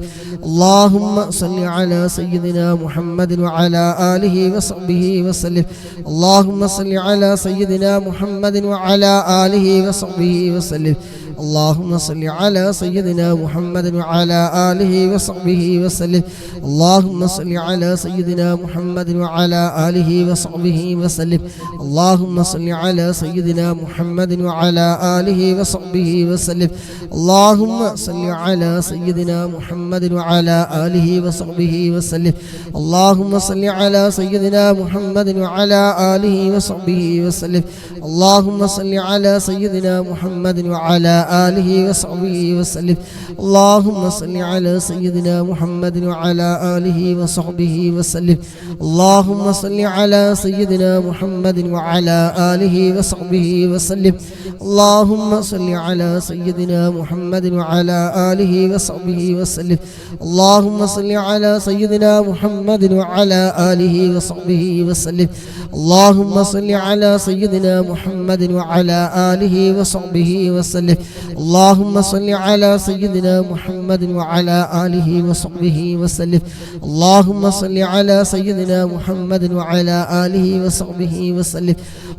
اللهم صل على سيدنا محمد وعلى آله وصحبه وسلم اللهم صل على سيدنا محمد وعلى آله وصحبه وسلم اللهم صل على سيدنا محمد وعلى آله وصحبه وسلم اللهم صل على سيدنا محمد وعلى آله وصحبه وسلم اللهم صل على سيدنا محمد وعلى آله وصحبه وسلم اللهم صل على سيدنا محمد وعلى آله وصحبه وسلم اللهم صل على سيدنا محمد وعلى آله وصحبه وسلم اللهم صل على سيدنا محمد وعلى آله وصحبه وسلم اللهم صل على سيدنا محمد وعلى آله وصحبه وسلم اللهم صل على سيدنا محمد وعلى آله وصحبه وسلم اللهم صل على سيدنا محمد وعلى آله وصحبه وسلم اللهم صل على سيدنا محمد وعلى آله وصحبه وسلم اللهم صل على سيدنا محمد وعلى آله وصحبه وسلم اللهم صل على سيدنا محمد وعلى آله وصحبه وسلم اللهم صل على سيدنا محمد وعلى آله وصحبه وسلم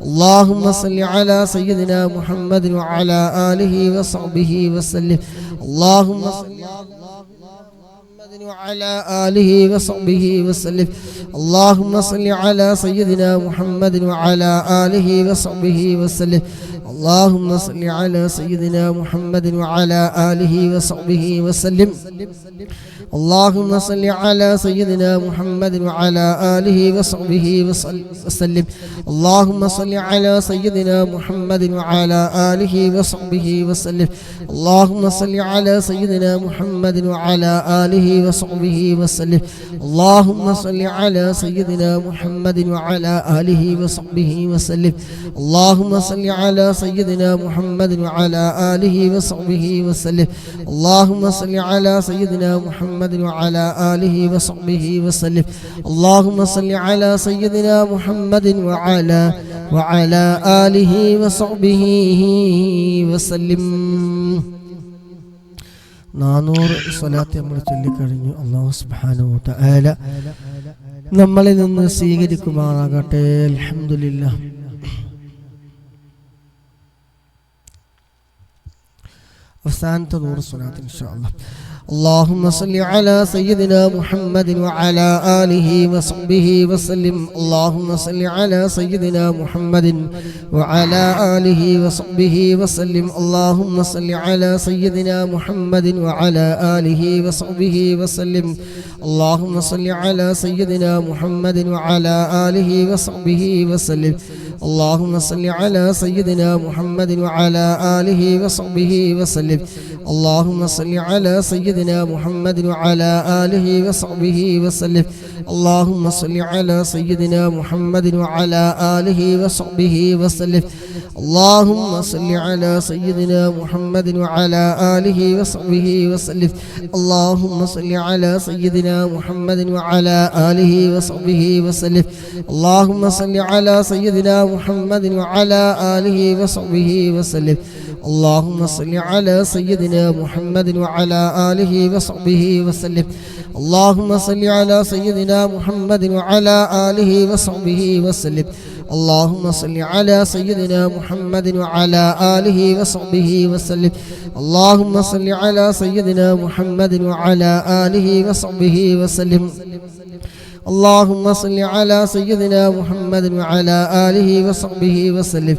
اللهم صل على سيدنا محمد وعلى آله وصحبه وسلم اللهم صل وعلى آله وصحبه وسلم اللهم صل على سيدنا محمد وعلى آله وصحبه وسلم اللهم صل على سيدنا محمد وعلى آله وصحبه وسلم اللهم صل على سيدنا محمد وعلى آله وصحبه وسلم اللهم صل على سيدنا محمد وعلى آله وصحبه وسلم اللهم صل على سيدنا محمد وعلى آله وصحبه وسلم اللهم صل على سيدنا محمد وعلى آله وصحبه وسلم اللهم صل على سيدنا محمد وعلى آله وصحبه وسلم اللهم صل على سيدنا محمد وعلى آله وصحبه وسلم اللهم صل على سيدنا محمد وعلى آله وصحبه وسلم 400 സ്വലാത്ത് നമ്മൾ ചൊല്ലിക്കഴിഞ്ഞു. അല്ലാഹു സുബ്ഹാനഹു വ തആല നമ്മളിൽ നിന്ന് സ്വീകരിക്കുമാറാകട്ടെ. അൽഹംദുലില്ലാഹ്. അവസാനത്തെ 100 സ്വലാത്ത് ഇൻഷാ അല്ലാഹ്. اللهم صل على سيدنا محمد وعلى آله وصحبه وسلم اللهم صل على سيدنا محمد وعلى آله وصحبه وسلم اللهم صل على سيدنا محمد وعلى آله وصحبه وسلم اللهم صل على سيدنا محمد وعلى آله وصحبه وسلم اللهم صل على سيدنا محمد وعلى آله وصحبه وسلم اللهم صل على سيدنا محمد وعلى آله وصحبه وسلم اللهم صل على سيدنا محمد وعلى آله وصحبه وسلم اللهم صل على سيدنا محمد وعلى آله وصحبه وسلم اللهم صل على سيدنا محمد وعلى آله وصحبه وسلم اللهم صل على سيدنا محمد وعلى آله وصحبه وسلم اللهم صل على سيدنا محمد وعلى آله وصحبه وسلم اللهم صل على سيدنا محمد وعلى آله وصحبه وسلم اللهم صل على سيدنا محمد وعلى آله وصحبه وسلم اللهم صل على سيدنا محمد وعلى آله وصحبه وسلم اللهم صل على سيدنا محمد وعلى آله وصحبه وسلم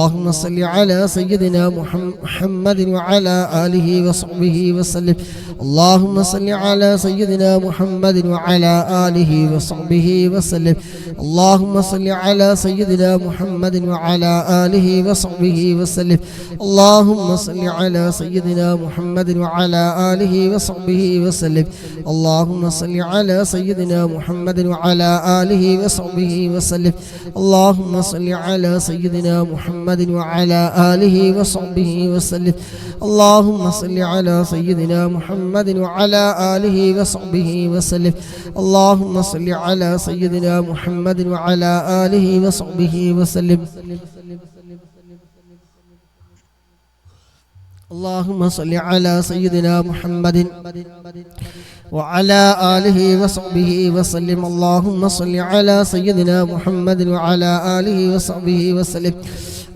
اللهم صل على سيدنا محمد وعلى آله وصحبه وسلم اللهم صل على سيدنا محمد وعلى آله وصحبه وسلم اللهم صل على سيدنا محمد وعلى آله وصحبه وسلم اللهم صل على سيدنا محمد وعلى آله وصحبه وسلم اللهم صل على سيدنا محمد محمد وعلى آله وصحبه وسلم اللهم صل على سيدنا محمد وعلى آله وصحبه وسلم اللهم صل على سيدنا محمد وعلى آله وصحبه وسلم اللهم صل على سيدنا محمد وعلى آله وصحبه وسلم اللهم صل على سيدنا محمد وعلى آله وصحبه وسلم اللهم صل على سيدنا محمد وعلى آله وصحبه وسلم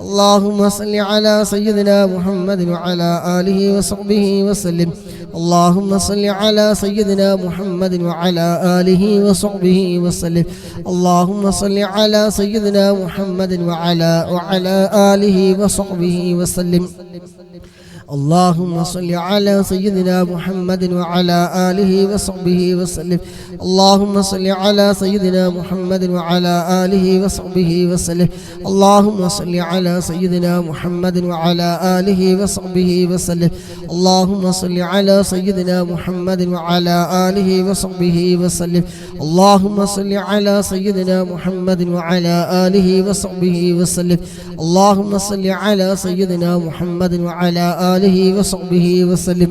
اللهم صل على سيدنا محمد وعلى آله وصحبه وسلم اللهم صل على سيدنا محمد وعلى آله وصحبه وسلم اللهم صل على سيدنا محمد وعلى آله وصحبه وسلم اللهم صل على سيدنا محمد وعلى آله وصحبه وسلم اللهم صل على سيدنا محمد وعلى آله وصحبه وسلم اللهم صل على سيدنا محمد وعلى آله وصحبه وسلم اللهم صل على سيدنا محمد وعلى آله وصحبه وسلم اللهم صل على سيدنا محمد وعلى آله وصحبه وسلم اللهم صل على سيدنا محمد وعلى آله وصحبه وسلم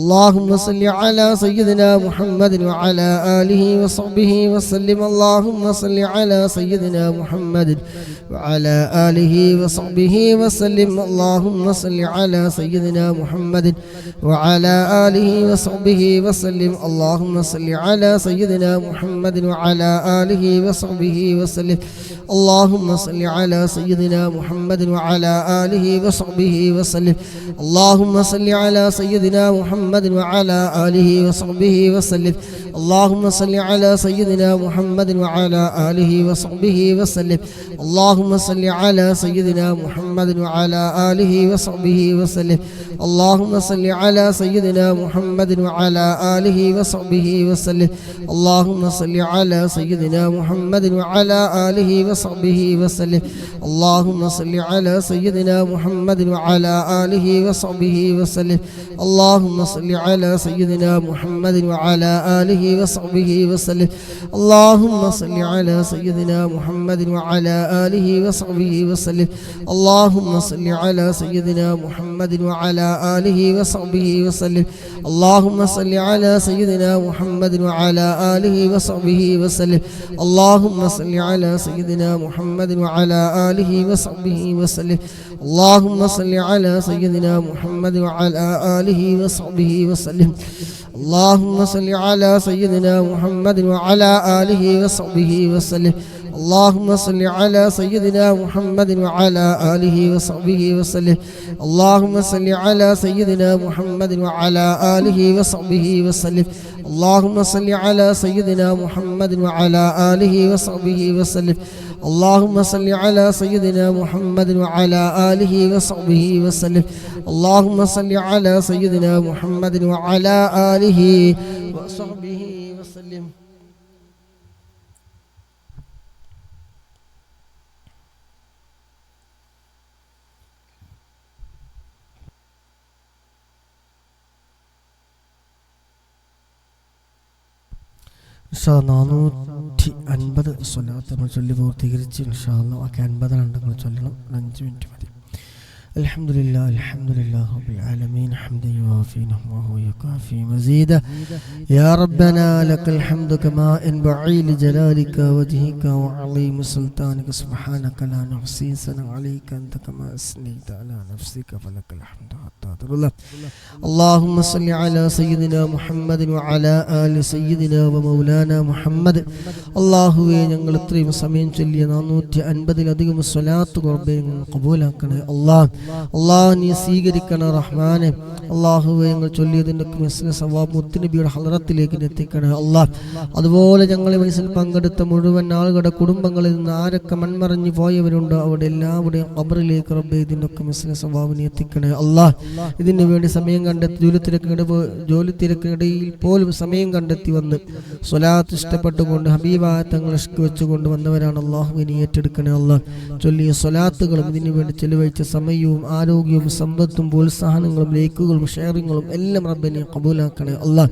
اللهم صل على سيدنا محمد وعلى آله وصحبه وسلم اللهم صل على سيدنا محمد وعلى آله وصحبه وسلم اللهم صل على سيدنا محمد وعلى آله وصحبه وسلم اللهم صل على سيدنا محمد وعلى آله وصحبه وسلم اللهم صل على سيدنا محمد وعلى آله وصحبه وسلم اللهم صل على سيدنا محمد وعلى آله وصحبه وسلم اللهم صل على سيدنا محمد وعلى آله وصحبه وسلم اللهم صل على سيدنا محمد وعلى آله وصحبه وسلم اللهم صل على سيدنا محمد وعلى آله وصحبه وسلم اللهم صل على سيدنا محمد وعلى آله وصحبه وسلم اللهم صل على سيدنا محمد وعلى آله وصحبه وسلم اللهم صل على سيدنا محمد وعلى آله وصحبه وسلم اللهم صل على سيدنا محمد وعلى آله وصحبه وسلم اللهم صل على سيدنا محمد وعلى آله وصحبه وسلم اللهم صل على سيدنا محمد وعلى آله وصحبه وسلم اللهم صل على سيدنا محمد وعلى آله وصحبه وسلم اللهم صل على سيدنا محمد وعلى آله وصحبه وسلم اللهم صل على سيدنا محمد وعلى آله وصحبه وسلم اللهم صل على سيدنا محمد وعلى آله وصحبه وسلم اللهم صل على سيدنا محمد وعلى آله وصحبه وسلم اللهم صل على سيدنا محمد وعلى آله وصحبه وسلم اللهم صل على سيدنا محمد وعلى آله وصحبه وسلم اللهم صل على سيدنا محمد وعلى آله وصحبه وسلم ഇൻഷാ 450 സ്വലാത്ത് നമ്മൾ ചൊല്ലി പൂർത്തീകരിച്ച് ഇൻഷാ അല്ലാഹ് 50 നമ്മൾ ചൊല്ലണം 5 മിനിറ്റ് മതി الحمد لله رب العالمين حمدا يوافي نعمه ويكافي مزيدا يا ربنا لك الحمد كما ينبغي لجلالك وجهك وعظيم سلطانك سبحانك لا نحصي ثناء عليك أنت كما أثنيت على نفسك فلك الحمد حتى ترضى اللهم صل على سيدنا محمد وعلى آل سيدنا ومولانا محمد അല്ലാഹുവേ ഞങ്ങൾ ഇത്രയും സമയം ചൊല്ലിയ 450-ലധികം സ്വലാത്ത് റബ്ബേ ഖബൂലാക്കണേ അല്ലാഹ് നീ സ്വീകരിക്കണേ റഹ്മാനെ അല്ലാഹുവേ ഞങ്ങൾ ചൊല്ലിയതിൻ്റെ മിസ്ല സവാബ് മുത്തുനബിയുടെ ഹളറത്തിലേക്ക് എത്തിക്കണേ അല്ലാഹ് അതുപോലെ ഞങ്ങളെ മനസ്സിൽ പങ്കെടുത്ത മുഴുവൻ ആളുകളുടെ കുടുംബങ്ങളിൽ നിന്ന് ആരൊക്കെ മൺമറഞ്ഞു പോയവരുണ്ടോ അവിടെ എല്ലാവരുടെയും ഖബറിലേക്ക് റബ്ബേ ഇതിൻ്റെയൊക്കെ മിസ്ല സവാബിനെ എത്തിക്കണേ അല്ലാഹ് ഇതിനു വേണ്ടി സമയം കണ്ടെത്തി ജോലി തിരക്കിനിടയിൽ പോലും സമയം കണ്ടെത്തി വന്ന് സ്വലാത്ത് ഇഷ്ടപ്പെട്ടുകൊണ്ട് ഹബീബായ തങ്ങൾ ഇഷ്ക് വെച്ചുകൊണ്ട് വന്നവരാണ് അല്ലാഹുവിനെ ഏറ്റെടുക്കണേ അല്ലാഹ് ചൊല്ലിയ സ്വലാത്തുകളും ഇതിനു വേണ്ടി ചെലവഴിച്ച സമയവും ഐശ്വര്യവും ആരോഗ്യവും സമ്പത്തും പ്രോത്സാഹനങ്ങളും ലൈക്കുകളും ഷെയറിങ്ങുകളും എല്ലാം റബ്ബിനെ കബൂലാക്കണേ അല്ലാഹ്.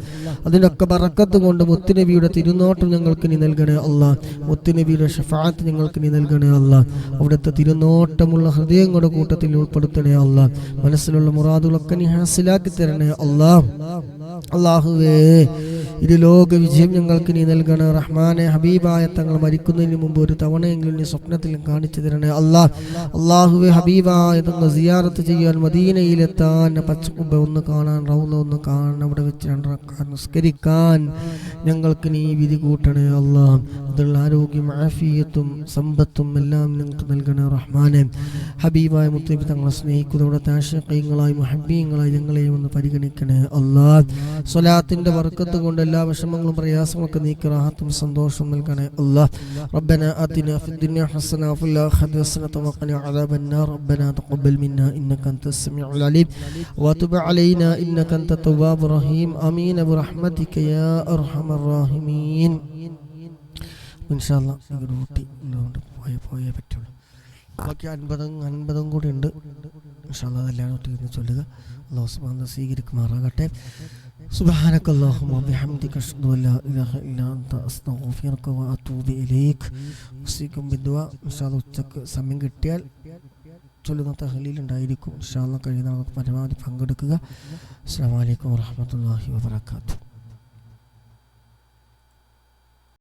അതിനൊക്കെ ബറക്കത്ത് കൊണ്ട് മുത്തുനബിയുടെ തിരുനോട്ടം ഞങ്ങൾക്ക് നീ നൽകണേ അല്ലാഹ്. മുത്തുനബിയുടെ ഷഫാഅത്ത് ഞങ്ങൾക്ക് നീ നൽകണേ അല്ലാഹ്. അവിടുത്തെ തിരുനോട്ടമുള്ള ഹൃദയങ്ങളുടെ കൂട്ടത്തിൽ ഉൾപ്പെടുത്തണേ അല്ലാഹ്. മനസ്സിലുള്ള മുറാദുകളൊക്കെ നീ ഹാസിലാക്കി തരണേ അല്ലാഹ്. അല്ലാഹുവേ, ഇത് ലോക വിജയം ഞങ്ങൾക്ക് നീ നൽകണേ റഹ്മാനെ. ഹബീബായ തങ്ങൾ മരിക്കുന്നതിന് മുമ്പ് ഒരു തവണയെങ്കിലും നീ സ്വപ്നത്തിലും കാണിച്ചു തരണേ അല്ലാഹ്. അല്ലാഹുവേ, ഹബീബായ തങ്ങൾ സിയാറത്ത് ചെയ്യാൻ മദീനയിലെത്താൻ പച്ചക്കുമ്പ ഒന്ന് കാണാൻ റൗള ഒന്ന് കാണാൻ അവിടെ വെച്ച് 2 റക്അത്ത് നിസ്കരിക്കാൻ ഞങ്ങൾക്ക് നീ വിധി കൂട്ടണേ അല്ലാഹ്. അതിലുള്ള ആരോഗ്യം ആഫിയത്തും സമ്പത്തും എല്ലാം ഞങ്ങൾക്ക് നൽകണേ റഹ്മാനെ. ഹബീബായ മുത്തനബി തങ്ങളെ സ്നേഹിക്കുന്നവിടെ ആശിഖീങ്ങളായി മുഹബ്ബീങ്ങളായി ഞങ്ങളെയും ഒന്ന് പരിഗണിക്കണേ അല്ലാഹ്. സ്വലാത്തിന്റെ ബർക്കത്ത് കൊണ്ട് എല്ലാ വിഷമങ്ങളും പ്രയാസങ്ങളൊക്കെ നീക്കി റാഹത്തും സന്തോഷവും നൽകണേ അല്ലാഹ്. റബ്ബനാ ആതിനാ ഫിദ്ദുനിയ ഹസന വഫിൽ ആഖിറതി ഹസന വഖിനാ അദാബന്നാർ. റബ്ബനാ തഖബ്ബൽ മിന്നാ ഇന്നക അൻതസ് സമീഉൽ അലീം വതുബ് അലൈനാ ഇന്നക അൻതത് തവ്വാബുർ റഹീം. ആമീൻ ബിറഹ്മതിക യാ അർഹമർ റഹീമീൻ. ഇൻഷാ അല്ലാഹ് ഈ ഡ്യൂട്ടി പോയേ പറ്റുള്ളൂ. ബാക്കി 50 കൂടി ഉണ്ട്. ഇൻഷാ അല്ലാഹ് അതെല്ലാം ഒറ്റയ്ക്ക് ചൊല്ലുക. അല്ലാഹു സുബ്ഹാനഹു സ്വീകരിക്കുമാറാകട്ടെ. സുബ്ഹാനകല്ലാഹുമ്മ വബിഹംദിക അഷ്ഹദു അല്ലാ ഇലാഹ ഇല്ലാ അൻത അസ്തഗ്ഫിറുക വഅതൂബു ഇലൈക്. ഉസ്സീകും ബിദ്ദുആ. ഇൻഷാ അല്ലാഹ് ഉച്ചക്ക് സമയം കിട്ടിയാൽ ചൊല്ലുന്ന തഹ്ലീൽ ഉണ്ടായിരിക്കും. ഇൻഷാ അല്ലാഹ് കഴിയുന്ന പരമാവധി പങ്കെടുക്കുക. അസ്സലാമു അലൈക്കും വറഹ്മത്തുള്ളാഹി വബറകാതുഹു.